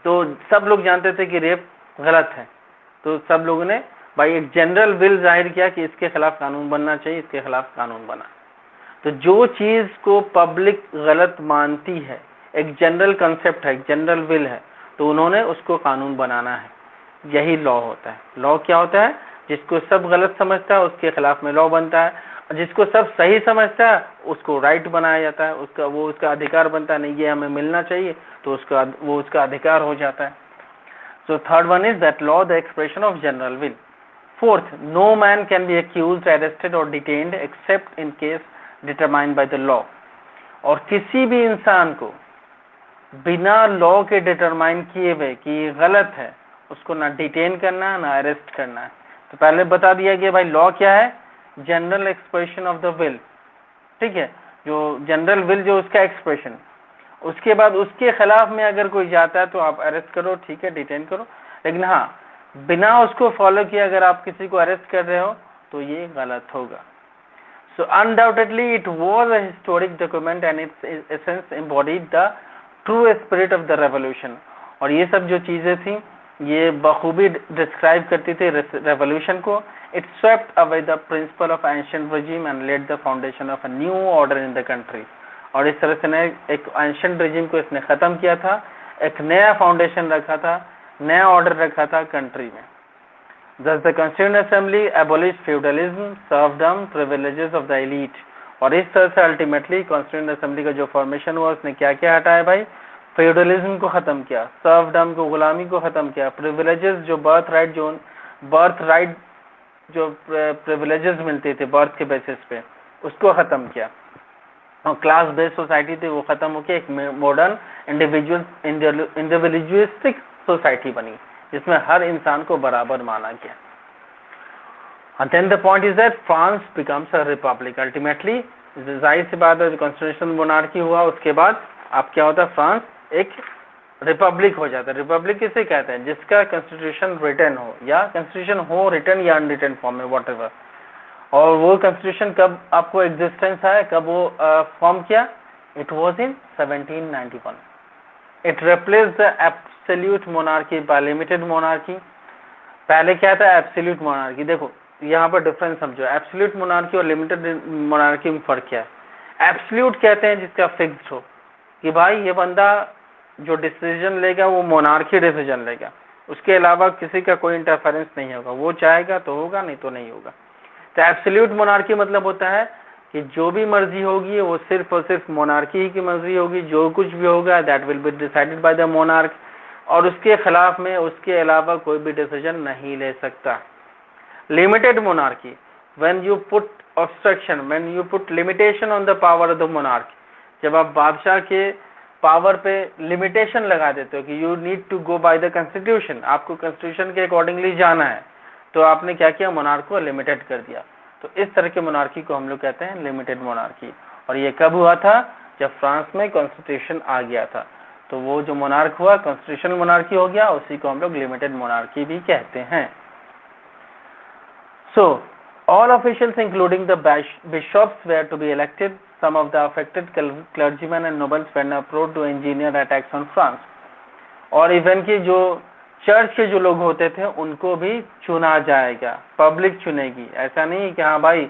तो सब लोग जानते थे कि रेप गलत है, तो सब लोगों ने भाई एक जनरल विल जाहिर किया कि इसके खिलाफ कानून बनना चाहिए, इसके खिलाफ कानून बना। तो जो चीज को पब्लिक गलत मानती है, एक जनरल कंसेप्ट है, एक जनरल विल है, तो उन्होंने उसको कानून बनाना है। यही लॉ होता है। लॉ क्या होता है, जिसको सब गलत समझता है उसके खिलाफ में लॉ बनता है, और जिसको सब सही समझता है उसको राइट बनाया जाता है, उसका अधिकार बनता है, नहीं ये हमें मिलना चाहिए, तो उसका अधिकार हो जाता है। So third one is that law the expression of general will. Fourth, no man can be accused, arrested or detained except in case determined by the law. और किसी भी इंसान को बिना लॉ के डिटरमाइन किए हुए कि ये गलत है उसको ना डिटेन करना है ना अरेस्ट करना है। तो पहले बता दिया कि भाई लॉ क्या है, general expression of the will, ठीक है, जो जनरल विल जो उसका एक्सप्रेशन। उसके बाद उसके खिलाफ में अगर कोई जाता है तो आप अरेस्ट करो, ठीक है, डिटेन करो, लेकिन हाँ बिना उसको फॉलो किए अगर आप किसी को अरेस्ट कर रहे हो तो ये गलत होगा। So undoubtedly it was a historic document and its essence embodied the true spirit of the revolution। और ये सब जो चीजें थी ये बखूबी डिस्क्राइब करती थी रेवोल्यूशन को। It swept away the principle of ancient regime and laid the foundation of a new order in the country। और इस तरह से एक एंशिएंट regime को इसने खत्म किया था, एक नया फाउंडेशन रखा था, नया ऑर्डर रखा था कंट्री में। Thus the Constituent Assembly abolished feudalism, serfdom, privileges of the elite। और इस तरह से अल्टीमेटली कॉन्स्टिट्यूएंट असेंबली का जो फॉर्मेशन हुआ उसने क्या क्या हटाया भाई? फ्यूडलिज्म को खत्म किया, सर्फडम को, गुलामी को खत्म किया, प्रिविलेजेस जो बर्थ राइट जो प्रिविलेजेस मिलते थे बर्थ के बेसिस पे उसको खत्म किया, और क्लास बेस्ड सोसाइटी थी वो खत्म होकर एक मॉडर्न इंडिविजुअलिस्टिक सोसाइटी बनी जिसमें हर इंसान को बराबर माना गया। And then the point is that France becomes a republic ultimately। जाहिर सी बात है कॉन्स्टिट्यूशनल मोनार्की हुआ उसके बाद अब क्या होता है, फ्रांस एक रिपब्लिक हो जाता है। रिपब्लिक किसे कहते हैं? जिसका कॉन्स्टिट्यूशन रिटन हो, या कॉन्स्टिट्यूशन हो रिटन या अनरिटन फॉर्म में व्हाटएवर। और वो कॉन्स्टिट्यूशन कब आपको एग्जिस्टेंस है, कब वो फॉर्म किया? It was in 1791। It replaced the absolute monarchy by limited monarchy. पहले क्या था? Absolute monarchy. देखो यहाँ पर डिफरेंस समझो, एब्सोल्यूट मोनार्की और लिमिटेड मोनार्की में फर्क क्या है? एब्सोल्यूट कहते हैं जिसका फिक्स्ड हो कि भाई ये बंदा जो डिसीजन लेगा वो मोनार्की डिसीजन लेगा, उसके अलावा किसी का कोई इंटरफेरेंस नहीं होगा, वो चाहेगा तो होगा नहीं तो नहीं होगा। तो एब्सोल्यूट मोनार्की मतलब होता है कि जो भी मर्जी होगी वो सिर्फ और सिर्फ मोनार्की ही की मर्जी होगी, जो कुछ भी होगा that will be decided by the monarch, और उसके खिलाफ में उसके अलावा कोई भी डिसीजन नहीं ले सकता। Limited monarchy, when you put obstruction, when you put limitation on the power of the monarch, जब आप बादशाह के पावर पे लिमिटेशन लगा देते हो कि you need to go by the constitution, आपको कॉन्स्टिट्यूशन के अकॉर्डिंगली जाना है, तो आपने क्या किया? मोनार्क को लिमिटेड कर दिया। तो इस तरह के मोनार्की को हम लोग कहते हैं लिमिटेड मोनार्की। और ये कब हुआ था? जब फ्रांस में कॉन्स्टिट्यूशन आ गया था, तो वो जो मोनार्क हुआ कॉन्स्टिट्यूशनल मोनार्की हो गया, उसी को हम लोग लिमिटेड मोनार्की भी कहते हैं। So all officials including the bishops were to be elected। Some of the affected clergymen and nobles were approved to engineer attacks on France। और इवन की जो चर्च के जो लोग होते थे उनको भी चुना जाएगा, पब्लिक चुनेगी। ऐसा नहीं कि हाँ भाई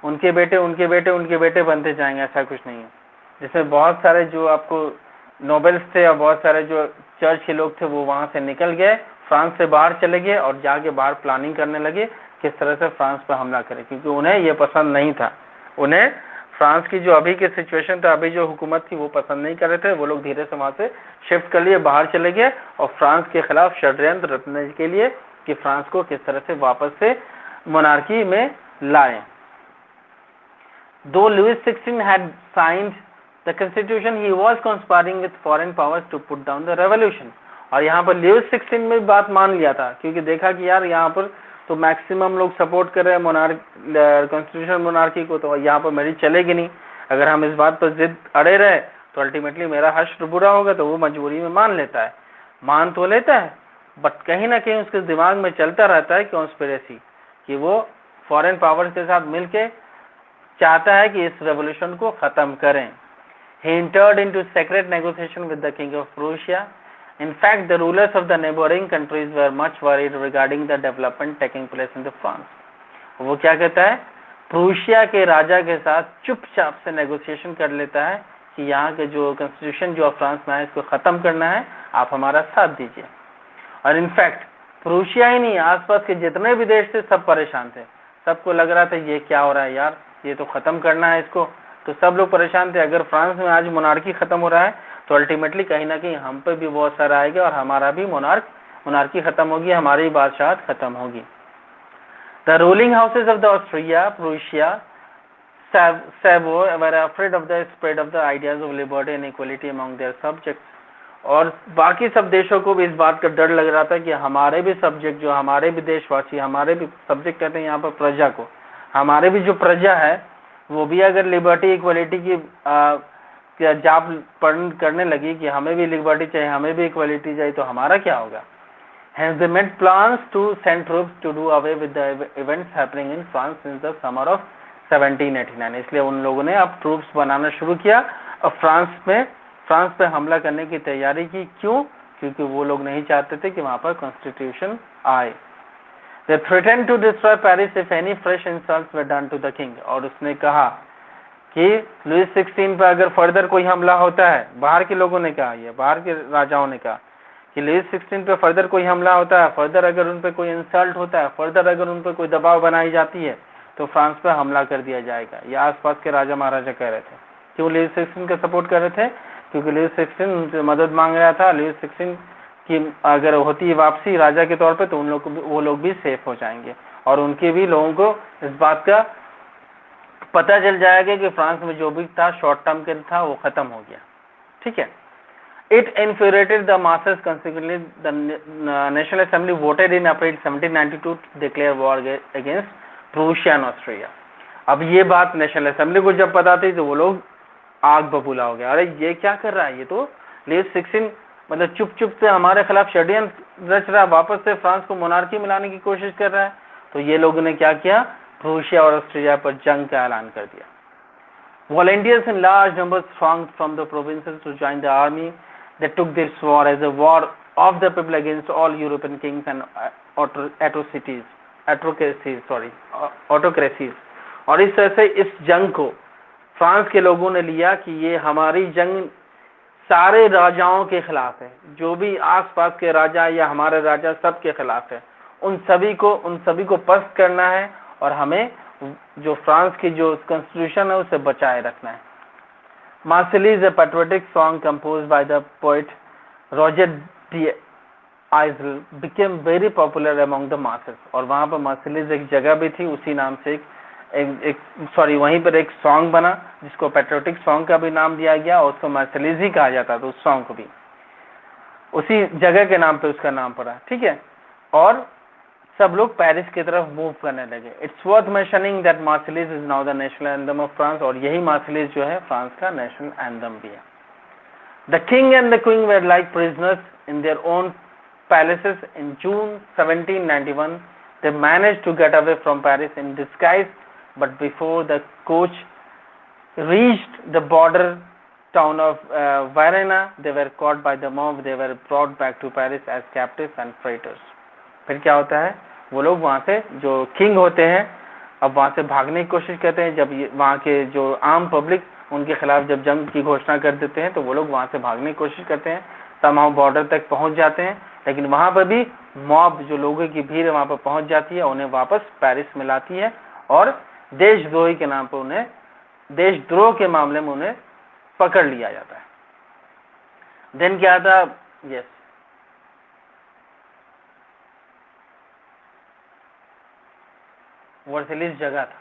उनके बेटे बनते जाएंगे, ऐसा कुछ नहीं है। जिसमें बहुत सारे जो आपको नोबेल्स थे और बहुत सारे जो चर्च के लोग थे वो वहां से निकल गए, फ्रांस से बाहर चले गए और जाके बाहर प्लानिंग करने लगे किस तरह से फ्रांस पर हमला करें, क्योंकि उन्हें ये पसंद नहीं था। उन्हें फ्रांस की जो अभी की सिचुएशन था, अभी जो हुकूमत थी वो पसंद नहीं कर रहे थे। वो लोग धीरे से वहां से शिफ्ट कर लिए, बाहर चले गए और फ्रांस के खिलाफ षड्यंत्र रचने के लिए कि फ्रांस को किस तरह से वापस से मोनार्की में लाएं। Though Louis XVI had signed the constitution, he was conspiring with foreign powers to put down the revolution। और यहाँ पर ल्यूइस 16 में बात मान लिया था, क्योंकि देखा कि यार यहाँ पर तो मैक्सिमम लोग सपोर्ट कर रहे हैं कॉन्स्टिट्यूशन मोनार्की को, तो यहाँ पर मेरी चलेगी नहीं। अगर हम इस बात पर जिद अड़े रहे तो अल्टीमेटली मेरा हश्र बुरा होगा, तो वो मजबूरी में मान लेता है, मान तो लेता है, बट कहीं ना कहीं उसके दिमाग में चलता रहता है कॉन्स्पिरेसी कि वो फॉरेन पावर्स के साथ मिलके चाहता है कि इस रेवोल्यूशन को खत्म करें। He entered into secret negotiation with the king of Prussia। In fact, the rulers of the neighboring countries were much worried regarding the development taking place in the France। वो क्या कहता है? प्रूशिया के राजा के साथ चुपचाप से नेगोशिएशन कर लेता है कि यहाँ के जो कॉन्स्टिट्यूशन जो फ्रांस में है इसको खत्म करना है, आप हमारा साथ दीजिए। और इनफैक्ट प्रूशिया ही नहीं, आसपास के जितने भी देश थे सब परेशान थे, सबको लग रहा था ये क्या हो रहा है यार, ये तो खत्म करना है इसको। तो सब लोग परेशान थे। अगर फ्रांस में आज मोनार्की खत्म हो रहा है तो अल्टीमेटली कहीं ना कहीं हम पे भी बहुत सारा आएगा और हमारा भी मोनार्की खत्म होगी, हमारी बादशाहत खत्म होगी। The ruling houses of the Austria, Prussia, Savoy were afraid of the spread of the ideas of liberty and equality among their subjects। और बाकी सब देशों को भी इस बात का डर लग रहा था कि हमारे भी सब्जेक्ट, जो हमारे भी देशवासी, हमारे भी सब्जेक्ट कहते हैं यहाँ पर प्रजा को, हमारे भी जो प्रजा है वो भी अगर लिबर्टी इक्वलिटी की जाप करने लगी कि हमें भी लिबर्टी चाहिए, हमें भी इक्वलिटी चाहिए, तो हमारा क्या होगा? Hence they made plans to send troops to do away with the events happening in France since the summer of 1789। इसलिए उन लोगों ने अब ट्रूप्स बनाना शुरू किया और फ्रांस पे हमला करने की तैयारी की। क्यों? क्योंकि वो लोग नहीं चाहते थे कि वहां पर कॉन्स्टिट्यूशन आए। They threatened to destroy Paris if any fresh insults were done to the king। और उसने कहा कि लुई 16 पर अगर फर्दर कोई हमला होता है, बाहर के लोगों ने कहा, ये बाहर के राजाओं ने कहा कि लुई 16 पे फर्दर कोई हमला होता है, फर्दर अगर उन पे कोई इंसल्ट होता है, फर्दर अगर उन पे कोई दबाव बनाई जाती है, तो फ्रांस पे हमला कर दिया जाएगा। ये आसपास के राजा महाराजा कह रहे थे। क्यों लुई 16 का सपोर्ट कर रहे थे? क्योंकि लुई 16 उनसे मदद मांग रहा था। लुई 16 की अगर होती है वापसी राजा के तौर पे, तो वो लोग भी सेफ हो जाएंगे और उनके भी लोगों को इस बात का पता चल जाएगा कि फ्रांस में जो भी था शॉर्ट टर्म के था वो खत्म हो गया। ठीक है। It infuriated the masses, consequently the National Assembly voted in April 1792 to declare war against Prussia and Austria। अब ये बात नेशनल असेंबली को जब पता थी तो वो लोग आग बबूला हो गया, अरे ये क्या कर रहा है, ये तो लुई 16 मतलब चुप से हमारे खिलाफ षड्यंत्र रच रहा है, वापस से फ्रांस को मोनार्की में लाने की कोशिश कर रहा है। तो ये लोगों ने क्या किया? प्रूशिया और ऑस्ट्रिया पर जंग का ऐलान कर दिया। Volunteers in large numbers thronged from the provinces to join the army। They took this war as a war of the people against all European kings and autocracies। और इस तरह से इस जंग को फ्रांस के लोगों ने लिया कि ये हमारी जंग सारे राजाओं के खिलाफ है, जो भी आसपास के राजा या हमारे राजा सबके खिलाफ है। उन सभी को पस्त करना है और हमें जो फ्रांस की जो कॉन्स्टिट्यूशन है उसे बचाए रखना है। मार्सेलीज, a patriotic song composed by the poet Roger d'Isle, became very popular among the masses। और वहां पर मार्सेलीज एक जगह भी थी, उसी नाम से वहीं पर एक सॉन्ग बना जिसको पैट्रियोटिक सॉन्ग का भी नाम दिया गया और उसको मार्सेलीज ही कहा जाता था। उस सॉन्ग को भी उसी जगह के नाम पे उसका नाम पड़ा। ठीक है। और सब लोग पेरिस की तरफ मूव करने लगे। It's worth mentioning that Marseillaise is now the national anthem of France. और यही मार्सेलीज जो है फ्रांस का नेशनल एंथम भी है। The king and the queen were like prisoners in their own palaces. In June 1791 they managed to get away from Paris in disguise, but before the coach reached the border town of Varenna, they were caught by the mob। They were brought back to Paris as captives and traitors। फिर क्या होता है? वो लोग वहां से जो king होते हैं अब वहां से भागने की कोशिश करते हैं। जब वहां के जो आम पब्लिक उनके खिलाफ जब जंग की घोषणा कर देते हैं तो वो लोग वहां से भागने की कोशिश करते हैं, समहाउ बॉर्डर तक पहुंच जाते हैं। लेकिन वहां पर भी मॉब जो लोगों की भीड़ वहां पर पहुंच जाती है, उन्हें वापस पेरिस में लाती है और देशद्रोही के नाम पर उन्हें, देशद्रोह के मामले में उन्हें पकड़ लिया जाता है। देन क्या था? यस, वर्सेलिस जगह था,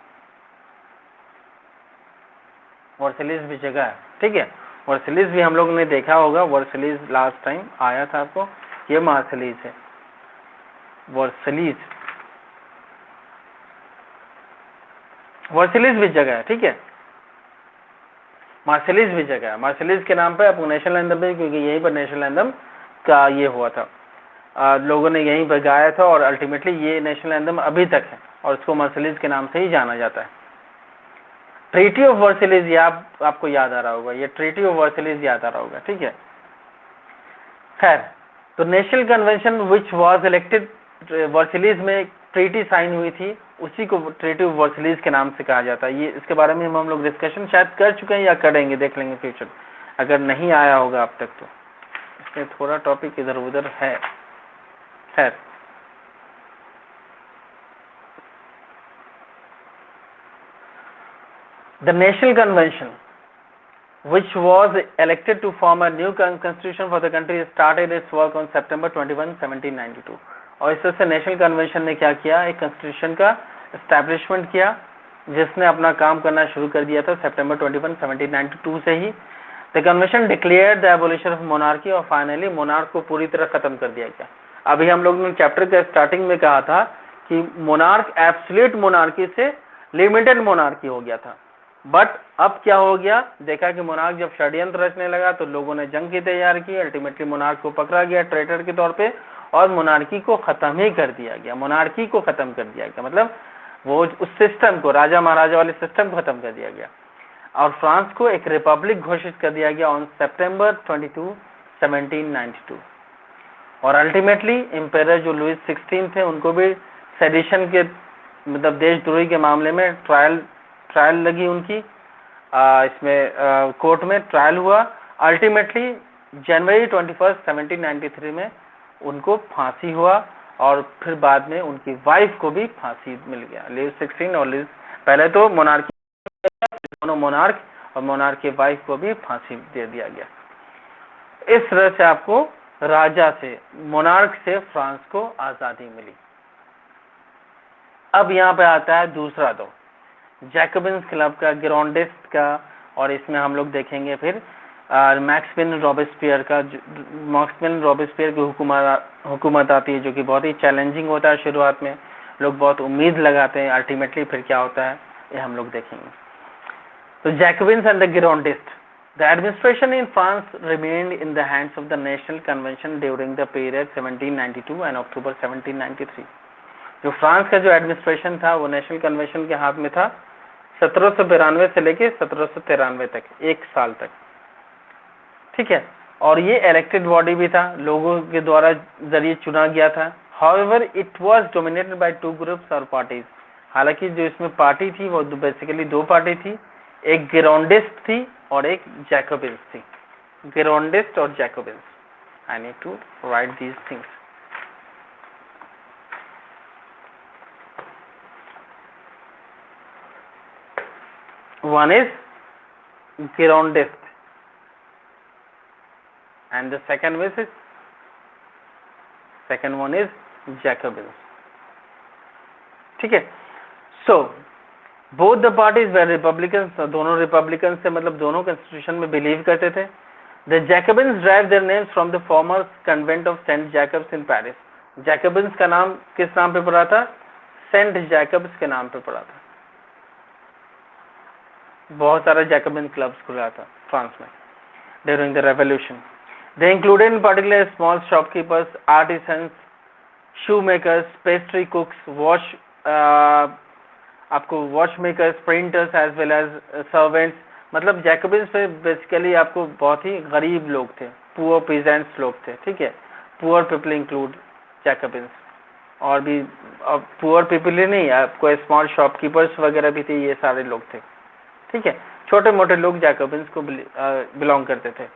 वर्सेलिस भी जगह है। ठीक है। वर्सेलिस भी हम लोगों ने देखा होगा, वर्सेलिस लास्ट टाइम आया था आपको, ये मार्सेलिस है। वर्सेलिस भी जगह है। ठीक है। मार्सेलिस भी जगह है। मार्सेलिस के नाम पे आपको नेशनल एंथम है, क्योंकि यहीं पर नेशनल एंथम का ये हुआ था, लोगों ने यहीं पर गाया था और अल्टीमेटली ये नेशनल एंथम अभी तक है और इसको मार्सेलिस के नाम से ही जाना जाता है। ट्रीटी ऑफ वर्सेलिस, ये आपको याद आ रहा होगा, ये ट्रीटी ऑफ वर्सेलिस याद आ रहा होगा। ठीक है। खैर, तो national convention which was elected, Versailles में ट्रीटी साइन हुई थी, उसी को ट्रीटी ऑफ वर्सेलिस के नाम से कहा जाता है। ये इसके बारे में हम लोग डिस्कशन शायद कर चुके हैं या करेंगे, देख लेंगे फ्यूचर, अगर नहीं आया होगा अब तक तो। इसमें थोड़ा टॉपिक इधर उधर है। खैर, the national convention which was elected to form a new constitution for the country started its work on September 21, 1792। और इस तरह से नेशनल कन्वेंशन ने क्या किया? एक कॉन्स्टिट्यूशन का एस्टैब्लिशमेंट किया जिसने अपना काम करना शुरू कर दिया था सितंबर 21, 1792 से ही। The convention declared the abolition of monarchy और फाइनली मोनार्क को पूरी तरह खत्म कर दिया गया। अभी हम लोग ने चैप्टर के स्टार्टिंग में कहा था कि मोनार्क एब्सोल्यूट मोनार्की से लिमिटेड मोनार्की हो गया था। बट अब क्या हो गया, देखा कि मोनार्क जब षड्यंत्र रचने लगा तो लोगों ने जंग की तैयारी की, अल्टीमेटली मोनार्क को पकड़ा गया ट्रेटर के तौर पे और मोनार्की को खत्म ही कर दिया गया, मोनार्की को खत्म कर दिया गया, मतलब वो उस सिस्टम को, राजा महाराजा वाले सिस्टम को खत्म कर दिया गया और फ्रांस को एक रिपब्लिक घोषित कर दिया गया ऑन सितंबर 22, 1792। और अल्टीमेटली एम्पायर जो लुइस 16 थे उनको भी सेडिशन के मतलब देशद्रोही के मामले में ट्रायल लगी उनकी, इसमें कोर्ट में ट्रायल हुआ। अल्टीमेटली जनवरी 21, 1793 में उनको फांसी हुआ और फिर बाद में उनकी वाइफ को भी फांसी मिल गया, लुइस 16 और लुइस, पहले तो मोनार्की, दोनों मोनार्क और मोनार्क की वाइफ को भी फांसी दे दिया गया। इस तरह से आपको राजा से, मोनार्क से फ्रांस को आजादी मिली। अब यहाँ पे आता है दूसरा दौर, जैकोबिन्स क्लब का, गिरोंडिस्ट का, और इसमें हम लोग देखेंगे फिर मैक्सिमिलियन रॉबेस्पियर का। मैक्सिमिलियन रॉबेस्पियर की हुकूमत आती है जो कि बहुत ही चैलेंजिंग होता है, शुरुआत में लोग बहुत उम्मीद लगाते हैं, अल्टीमेटली फिर क्या होता है ये हम लोग देखेंगे। तो Jacobins and the Girondist, the administration in France remained in the hands of the National Convention during the period 1792 and October 1793। जो फ्रांस का जो एडमिनिस्ट्रेशन था वो नेशनल कन्वेंशन के हाथ में था 1792 से लेके 1793 तक, एक साल तक, ठीक है। और ये इलेक्टेड बॉडी भी था, लोगों के द्वारा जरिए चुना गया था। However it was dominated by two groups और पार्टीज, हालांकि जो इसमें पार्टी थी वो बेसिकली दो पार्टी थी, एक गिरोंडिस्ट थी और एक जैकोबिन्स थी, गिरोंडिस्ट और Jacobins. I need to write these things. One is Girondist and the second one is Jacobins, ठीक है। So both the parties were republicans, दोनों रिपब्लिकन से मतलब दोनों कॉन्स्टिट्यूशन में बिलीव करते थे। The Jacobins drive their names from the former convent of saint Jacobs in Paris. Jacobins का नाम किस नाम पे पड़ा था? सेंट जैकब्स के नाम पे पड़ा था। बहुत सारा जैकोबिन क्लब्स खुला था फ्रांस में during the revolution. They included in particular small shopkeepers, artisans, shoe makers, pastry cooks, आपको watch makers, printers as well as servants. मतलब जैकोबिन्स पे बेसिकली आपको बहुत ही गरीब लोग थे, पुअर पीजेंट्स लोग थे, ठीक है। पुअर पीपल इंक्लूड जैकोबिन्स, और भी पुअर पीपल ही नहीं, आपको स्मॉल शॉपकीपर्स वगैरह भी थे, ये सारे लोग थे, ठीक है। छोटे मोटे लोग जैकोबिन्स को बिलोंग करते थे।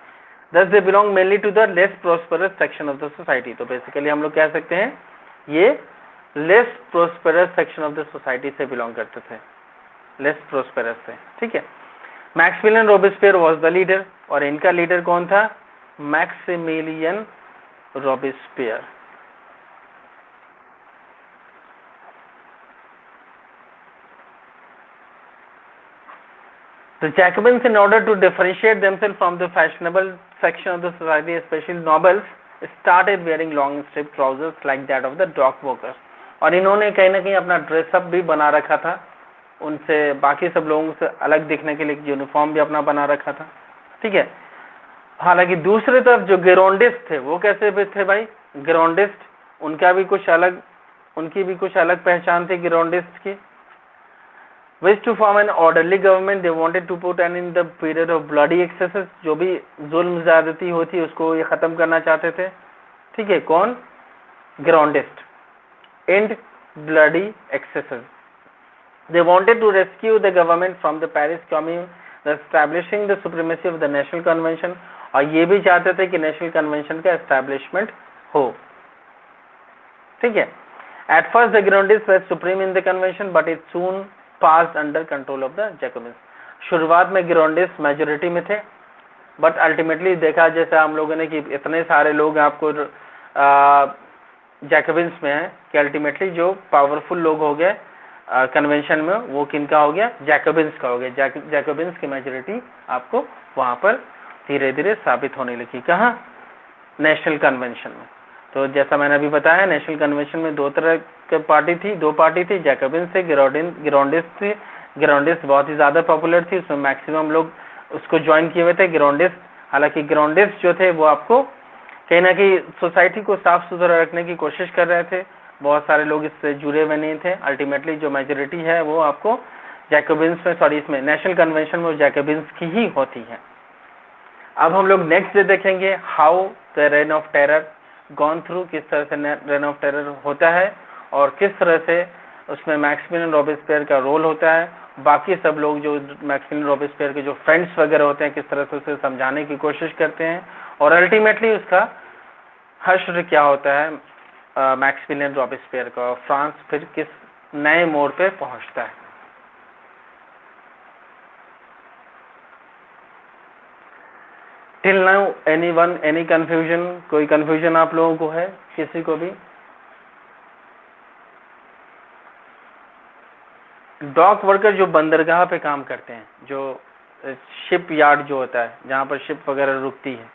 Thus they belong mainly to the less prosperous section of the society. तो बेसिकली हम लोग कह सकते हैं ये less prosperous section of the society से बिलोंग करते थे, लेस प्रोस्पेरस से, ठीक है। Maximilien Robespierre was the leader, और इनका लीडर कौन था? Maximilien Robespierre. The Jacobins, in order to differentiate themselves from the fashionable section of the society, especially nobles, started wearing long striped trousers like that of the dock workers। और इन्होंने कहीं ना कहीं अपना ड्रेसअप भी बना रखा था, उनसे बाकी सब लोगों से अलग दिखने के लिए यूनिफॉर्म भी अपना बना रखा था, ठीक है। हालांकि दूसरी तरफ जो गिरोंडिस्ट थे वो कैसे भी थे भाई? गिरोंडिस्ट, उनकी भी कुछ अलग पहचान थी गिरोंडिस्ट की। Wish to form an orderly government, they wanted to put an in the period of bloody excesses, जो भी जुल्म ज्यादती होती उसको ये खत्म करना चाहते थे, ठीक है। कौन? गिरोंडिस्ट। End bloody excesses. They wanted to rescue the government from the Paris Commune, establishing the supremacy of the National Convention, और ये भी चाहते थे कि नेशनल कन्वेंशन का एस्टैब्लिशमेंट हो, ठीक है। At first the Girondists were supreme in the convention, but it soon passed under control of the Jacobins। शुरुआत में गिरोंडिस्ट मेजोरिटी में थे, बट अल्टीमेटली देखा जैसा हम लोगों ने कि इतने सारे लोग आपको जैकोबिन्स में हैं कि अल्टीमेटली जो पावरफुल लोग हो गए कन्वेंशन में वो किनका हो गया? जैकोबिन्स का हो गया। जैकोबिन्स की मेजोरिटी आपको वहां पर धीरे धीरे साबित होने लगी। कहाँ? नेशनल कन्वेंशन में। तो जैसा मैंने अभी बताया, नेशनल कन्वेंशन में दो पार्टी थी, जैकोबिन्स थे, गिरोंडिस्ट थे। ग्राउंडिस बहुत ही ज़्यादा पॉपुलर थी, उसमें मैक्सिमम लोग उसको ज्वाइन किए हुए थे ग्राउंडिस। हालांकि ग्राउंडिस जो थे वो आपको कहीं ना कहीं सोसाइटी को साफ सुथरा रखने की कोशिश कर रहे थे, बहुत सारे लोग इससे जुड़े हुए नहीं थे। अल्टीमेटली जो मेजोरिटी है वो आपको जैकोबिन्स में, सॉरी इसमें नेशनल कन्वेंशन में जैकोबिन्स की ही होती है। अब हम लोग नेक्स्ट डे देखेंगे how the rain of terror gone through, किस तरह से रेन ऑफ टेरर होता है और किस तरह से उसमें मैक्सिमिलियन रॉबेस्पियर का रोल होता है। बाकी सब लोग जो मैक्सिमिलियन रॉबेस्पियर के जो फ्रेंड्स वगैरह होते हैं किस तरह से उसे समझाने की कोशिश करते हैं और अल्टीमेटली उसका हश्र क्या होता है मैक्सिमिलियन रॉबेस्पियर का, और फ्रांस फिर किस नए मोड़ पे पहुंचता है। Till now anyone any confusion, कोई कंफ्यूजन आप लोगों को है किसी को भी? डॉक वर्कर जो बंदरगाह पे काम करते हैं, जो शिप यार्ड जो होता है जहाँ पर शिप वगैरह रुकती है,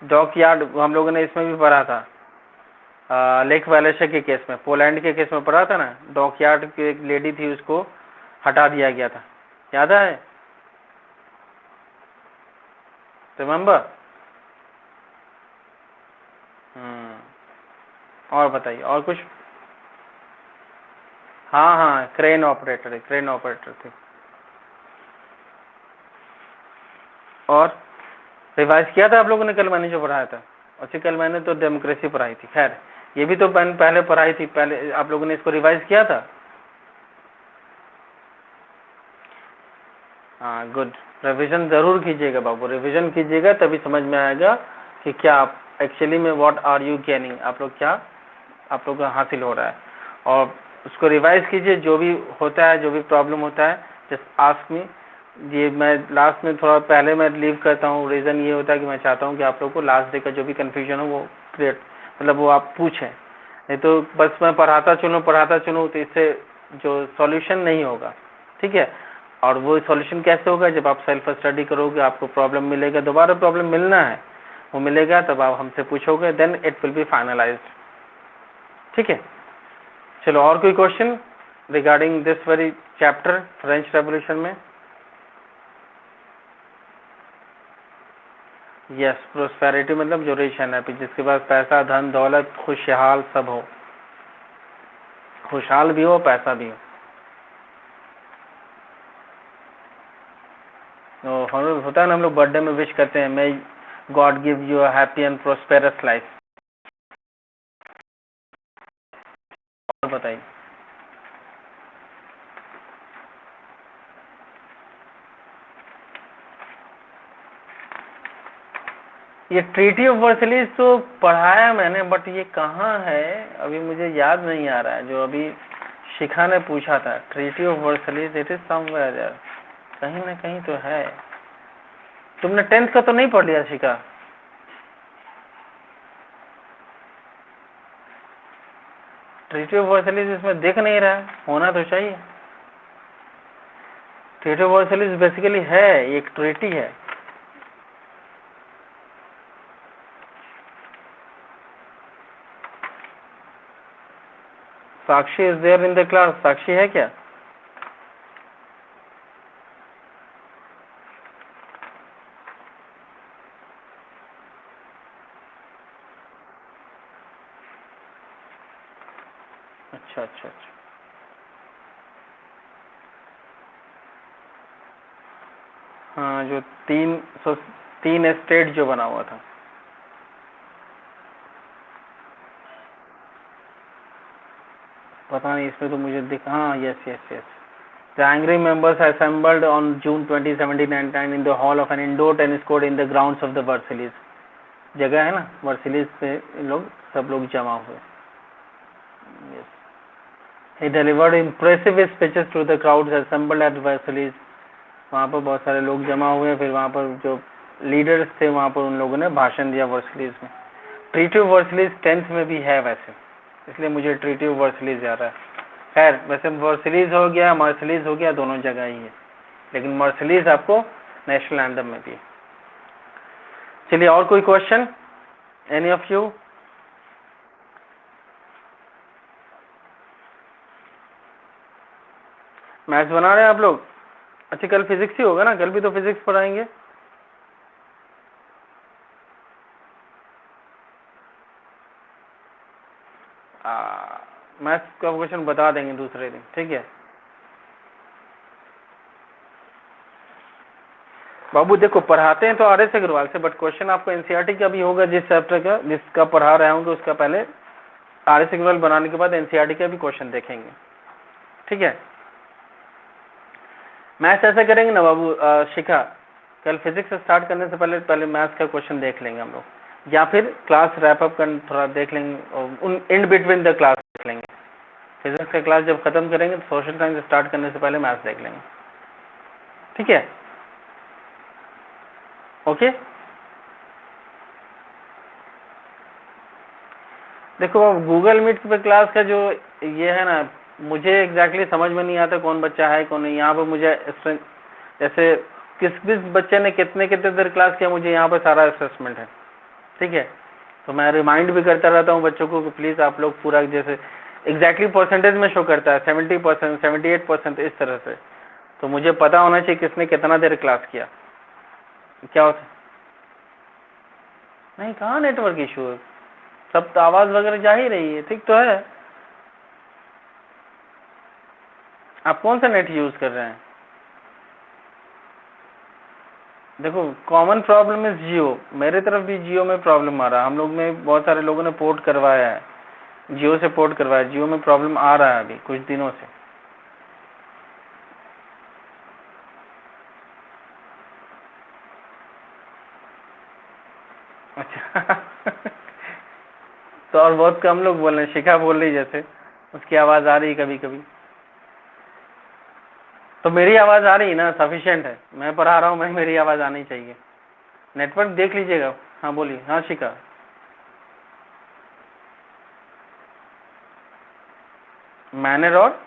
डॉक यार्ड हम लोगों ने इसमें भी पढ़ा था लेक वैलेशा के केस में, पोलैंड के केस में पढ़ा था ना। डॉक यार्ड की एक लेडी थी, उसको हटा दिया गया था, याद है? रिमेम्बर? और बताइए और कुछ? हाँ हाँ, क्रेन ऑपरेटर है, क्रेन ऑपरेटर थे। और रिवाइज किया था आप लोगों ने कल मैंने जो पढ़ाया था? अच्छा, कल मैंने तो डेमोक्रेसी पढ़ाई थी, खैर ये भी तो पहले पढ़ाई थी, पहले आप लोगों ने इसको रिवाइज किया था? हाँ गुड, रिवीजन जरूर कीजिएगा बाबू, रिवीजन कीजिएगा तभी समझ में आएगा कि क्या आप एक्चुअली में व्हाट आर यू गेनिंग, आप लोग क्या आप लोग का हासिल हो रहा है। और उसको रिवाइज कीजिए, जो भी होता है, जो भी प्रॉब्लम होता है जस्ट आस्क मी। ये मैं लास्ट में थोड़ा पहले मैं लीव करता हूँ, रीज़न ये होता है कि मैं चाहता हूँ कि आप लोग को लास्ट डे का जो भी कन्फ्यूजन हो वो क्लियर, मतलब वो आप पूछें, नहीं तो बस मैं पढ़ाता चलूँ तो इससे जो सॉल्यूशन नहीं होगा, ठीक है। और वो सॉल्यूशन कैसे होगा? जब आप सेल्फ स्टडी करोगे, आपको प्रॉब्लम मिलेगा, दोबारा प्रॉब्लम मिलना है, वो मिलेगा तब आप हमसे पूछोगे, then it will be finalised, ठीक है। चलो और कोई question regarding this very chapter French Revolution में? यस, प्रोस्पेरिटी मतलब जो रिच है, जिसके पास पैसा, धन दौलत, खुशहाल सब हो, खुशहाल भी हो पैसा भी हो। तो होता है ना, हम लोग बर्थडे में विश करते हैं, may God give you a happy and prosperous life. और बताइए। ये ट्रीटी ऑफ वर्सलिस तो पढ़ाया मैंने, बट ये कहाँ है अभी मुझे याद नहीं आ रहा है। जो अभी शिखा ने पूछा था, treaty of Versailles, it is somewhere यार, कहीं ना कहीं तो है। तुमने 10th का तो नहीं पढ़ लिया शिखा? ट्रीटी ऑफ वर्सलिस इसमें देख नहीं रहा है, होना तो चाहिए। ट्रीटी ऑफ वर्सलिस बेसिकली है, एक ट्रीटी है। Sakshi is there in the class? Sakshi है क्या? अच्छा अच्छा अच्छा, हाँ जो तीन स्टेट जो बना हुआ था, पता नहीं इसमें तो मुझे दिख, हाँ yes yes yes. The angry members assembled on June 20, 1799 in the hall of an indoor tennis court in the grounds of the Versailles। जगह है ना वर्सिलीज पे, इन लोग सब लोग जमा हुए। yes. He delivered impressive speeches to the crowds assembled at Versailles। वहाँ पर बहुत सारे लोग जमा हुए, फिर वहाँ पर जो लीडर्स थे वहाँ पर उन लोगों ने भाषण दिया वर्सिलीज में। ट्रीटी ऑफ वर्सिलीज 10th में भी है वैसे, इसलिए मुझे ट्रीटी ऑफ वर्सिलीज याद है। खैर वैसे वर्सिलीज हो गया, मर्सिलीज हो गया, दोनों जगह ही है, लेकिन मर्सिलीज आपको नेशनल एंथम में भी है। चलिए और कोई question, any of you? Maths बना रहे हैं आप लोग? अच्छा, कल फिजिक्स ही होगा ना, कल भी तो फिजिक्स पढ़ाएंगे। मैथ्स का क्वेश्चन बता देंगे दूसरे दिन, ठीक है बाबू। देखो पढ़ाते हैं तो आर एस अग्रवाल से, बट क्वेश्चन आपको एनसीईआरटी का भी होगा, जिस चैप्टर का जिसका पढ़ा रहे होंगे उसका पहले आर एस अग्रवाल बनाने के बाद एनसीईआरटी का भी क्वेश्चन देखेंगे, ठीक है। मैथ्स ऐसा करेंगे ना बाबू, शिखा, कल फिजिक्स स्टार्ट करने से पहले पहले मैथ्स का क्वेश्चन देख लेंगे हम लोग, या फिर क्लास रैप अप कर थोड़ा देख लेंगे, और उन इन बिटवीन द क्लास देख लेंगे। फिजिक्स का क्लास जब खत्म करेंगे तो सोशल साइंस स्टार्ट करने से पहले मैथ्स देख लेंगे, ठीक है, ओके। देखो अब गूगल मीट पे क्लास का जो ये है ना, मुझे एग्जैक्टली समझ में नहीं आता कौन बच्चा है कौन नहीं। यहाँ पे मुझे जैसे किस बच्चे ने कितने कितने देर क्लास किया, मुझे यहाँ पे सारा असेसमेंट है, ठीक है। तो मैं रिमाइंड भी करता रहता हूँ बच्चों को कि प्लीज आप लोग पूरा, जैसे एग्जैक्टली परसेंटेज में शो करता है 70%, 78%, इस तरह से। तो मुझे पता होना चाहिए किसने कितना देर क्लास किया। क्या होता नहीं, कहाँ नेटवर्क इशू है, सब तो आवाज वगैरह जा ही रही है, ठीक तो है। आप कौन सा नेट यूज कर रहे हैं? देखो कॉमन प्रॉब्लम इज जियो, मेरे तरफ भी जियो में प्रॉब्लम आ रहा है, हम लोग में बहुत सारे लोगों ने पोर्ट करवाया है, जियो से पोर्ट करवाया, जियो में प्रॉब्लम आ रहा है अभी कुछ दिनों से। अच्छा तो और बहुत कम लोग बोल रहे हैं, शिखा बोल रही जैसे उसकी आवाज आ रही है कभी कभी, तो मेरी आवाज आ रही है ना, सफिशिएंट है, मैं पढ़ा रहा हूँ, मैं मेरी आवाज आनी चाहिए। नेटवर्क देख लीजिएगा। हाँ बोलिए, हाँ शिखा। मैनर और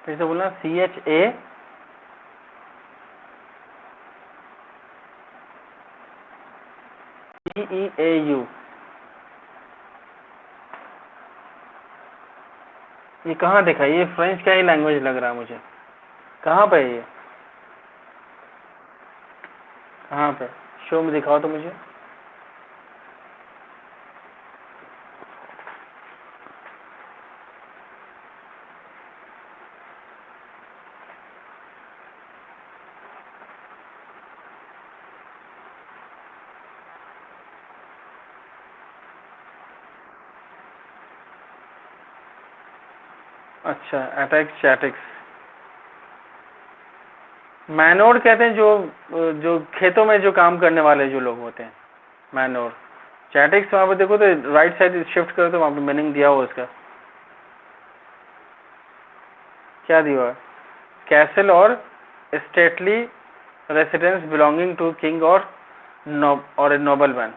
फिर से बोलना, CHATEAU। ये कहाँ देखा, ये फ्रेंच का ही लैंग्वेज लग रहा है मुझे, कहाँ पे है ये, कहाँ पे, शो में दिखाओ तो मुझे। अच्छा, अटैक चैटिक्स, मैनोर कहते हैं जो जो खेतों में जो काम करने वाले जो लोग होते हैं, मैनोर। चैटिक्स वहाँ पे देखो तो राइट साइड शिफ्ट करो तो वहाँ पे मीनिंग दिया हुआ उसका, क्या दिया हुआ है, कैसल और stately residence belonging to king और ए नोबल मैन।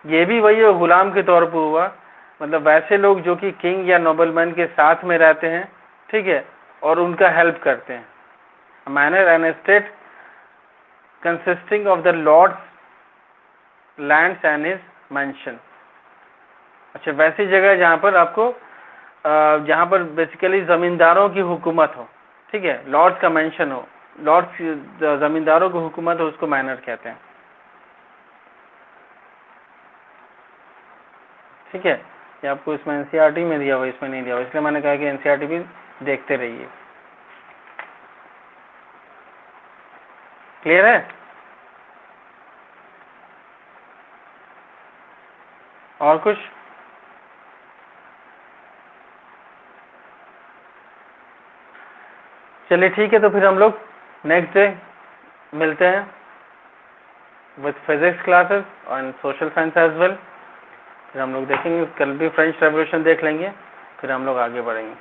ये भी वही गुलाम के तौर पर हुआ, मतलब वैसे लोग जो कि किंग या नोबलमैन के साथ में रहते हैं, ठीक है, और उनका हेल्प करते हैं। Manor an estate consisting of the lord's lands and his mansion. अच्छा, वैसी जगह जहाँ पर आपको जहाँ पर बेसिकली जमींदारों की हुकूमत हो, ठीक है, लॉर्ड्स का मेंशन हो, लॉर्ड्स जमींदारों की हुकूमत हो, उसको मैनर कहते हैं, ठीक है। ये आपको इसमें एनसीईआरटी में दिया हुआ, इसमें नहीं दिया हुआ, इसलिए मैंने कहा कि एनसीईआरटी भी देखते रहिए। क्लियर है? और कुछ? चलिए ठीक है, तो फिर हम लोग नेक्स्ट डे मिलते हैं विथ फिजिक्स क्लासेस और सोशल साइंस एज वेल। फिर हम लोग देखेंगे, कल भी फ्रेंच रेवोल्यूशन देख लेंगे, फिर हम लोग आगे बढ़ेंगे।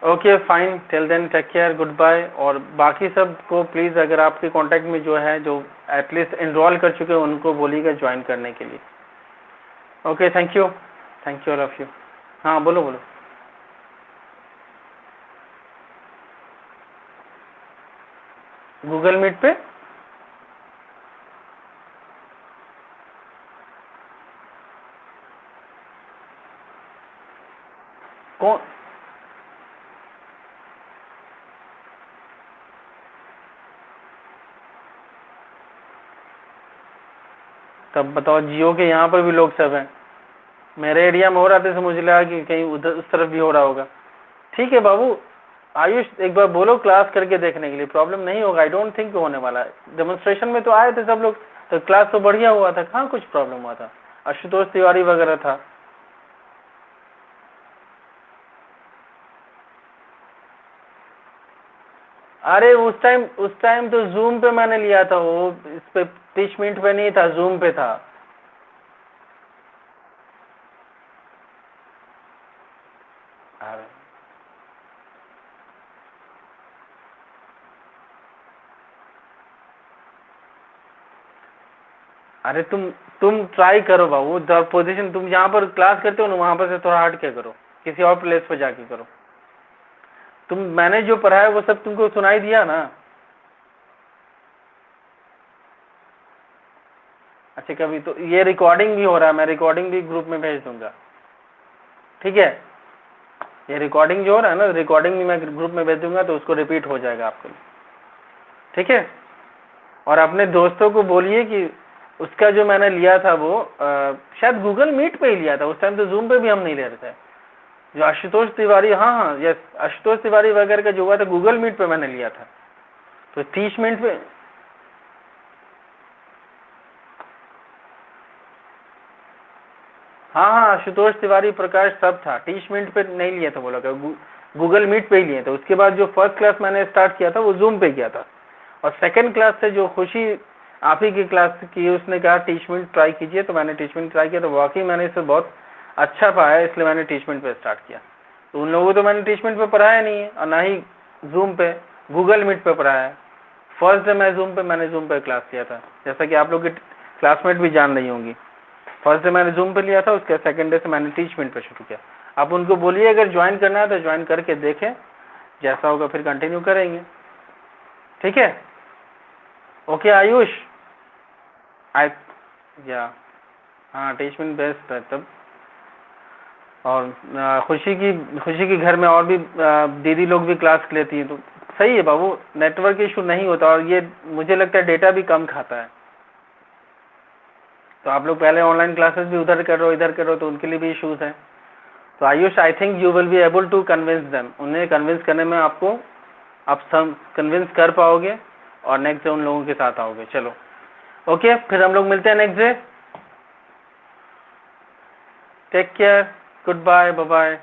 Okay fine, till then take care, goodbye. और बाकी सब को प्लीज़, अगर आपके कांटेक्ट में जो है जो एटलीस्ट इनरोल कर चुके हैं उनको बोलिएगा ज्वाइन करने के लिए। Okay, thank you all of you. हाँ बोलो बोलो। गूगल मीट पे कौन? तब बताओ, जियो के यहाँ पर भी लोग सब हैं। मेरे एरिया में हो रहा था तो मुझे लगा कि कहीं उधर उस तरफ भी हो रहा होगा। ठीक है बाबू आयुष, एक बार बोलो क्लास करके देखने के लिए, प्रॉब्लम नहीं होगा। आई डोंट थिंक होने वाला है। डेमोन्स्ट्रेशन में तो आए थे सब लोग, तो क्लास तो बढ़िया हुआ था, कहाँ कुछ प्रॉब्लम हुआ था। आशुतोष तिवारी वगैरह था। अरे उस टाइम तो जूम पे मैंने लिया था, वो इस पे 30 मिनट पे नहीं था, जूम पे था। अरे अरे तुम ट्राई करो बाबू, पोजीशन तुम जहाँ पर क्लास करते हो ना वहां पर से थोड़ा हट के करो, किसी और प्लेस पर जाके करो। मैंने जो पढ़ाया वो सब तुमको सुनाई दिया ना। अच्छा, कभी तो ये रिकॉर्डिंग भी हो रहा है, मैं रिकॉर्डिंग भी ग्रुप में भेज दूंगा। ठीक है, ये रिकॉर्डिंग जो हो रहा है ना, रिकॉर्डिंग भी मैं ग्रुप में भेज दूंगा, तो उसको रिपीट हो जाएगा आपके लिए। ठीक है, और अपने दोस्तों को बोलिए कि उसका जो मैंने लिया था वो शायद गूगल मीट पे ही लिया था, उस टाइम तो जूम पे भी हम नहीं ले रहे थे। जो आशुतोष तिवारी, हाँ यस, आशुतोष तिवारी वगैरह का जो हुआ था गूगल मीट पे मैंने लिया था, तो 30 मिनट पे। हाँ, आशुतोष तिवारी, प्रकाश सब था। 30 मिनट पे नहीं लिया था वो लोग, गूगल मीट पे ही लिए थे। उसके बाद जो फर्स्ट क्लास मैंने स्टार्ट किया था वो जूम पे किया था, और सेकंड क्लास से जो खुशी आप ही की क्लास की, उसने कहा 30 मिनट ट्राई कीजिए, तो मैंने 30 मिनट ट्राई किया, तो वाकई मैंने इसे बहुत अच्छा पाया, इसलिए मैंने 30 मिनट पे स्टार्ट किया। तो उन लोगों को तो मैंने 30 मिनट पे पढ़ाया नहीं है, और ना ही जूम पे, गूगल मीट पे पढ़ाया है। फर्स्ट डे मैंने जूम पे क्लास किया था, जैसा कि आप लोग की क्लासमेट भी जान रही होंगी। फर्स्ट डे मैंने जूम पे लिया था, उसके सेकंड डे से मैंने 30 मिनट पे शुरू किया। आप उनको बोलिए अगर ज्वाइन करना है तो ज्वाइन करके देखें, जैसा होगा फिर कंटिन्यू करेंगे। ठीक है, ओके आयुष, आई या हाँ 30 मिनट बेस्ट है तब। और खुशी की घर में और भी दीदी लोग भी क्लास लेती हैं, तो सही है बाबू, नेटवर्क इशू नहीं होता, और ये मुझे लगता है डेटा भी कम खाता है। तो आप लोग पहले ऑनलाइन क्लासेस भी उधर करो इधर करो, तो उनके लिए भी इश्यूज हैं। तो Ayush, I think you will be able to convince them, उन्हें कन्विंस करने में आपको, आप सब कन्विंस कर पाओगे, और नेक्स्ट डे उन लोगों के साथ आओगे। चलो ओके, फिर हम लोग मिलते हैं next day. Take care, goodbye, bye bye.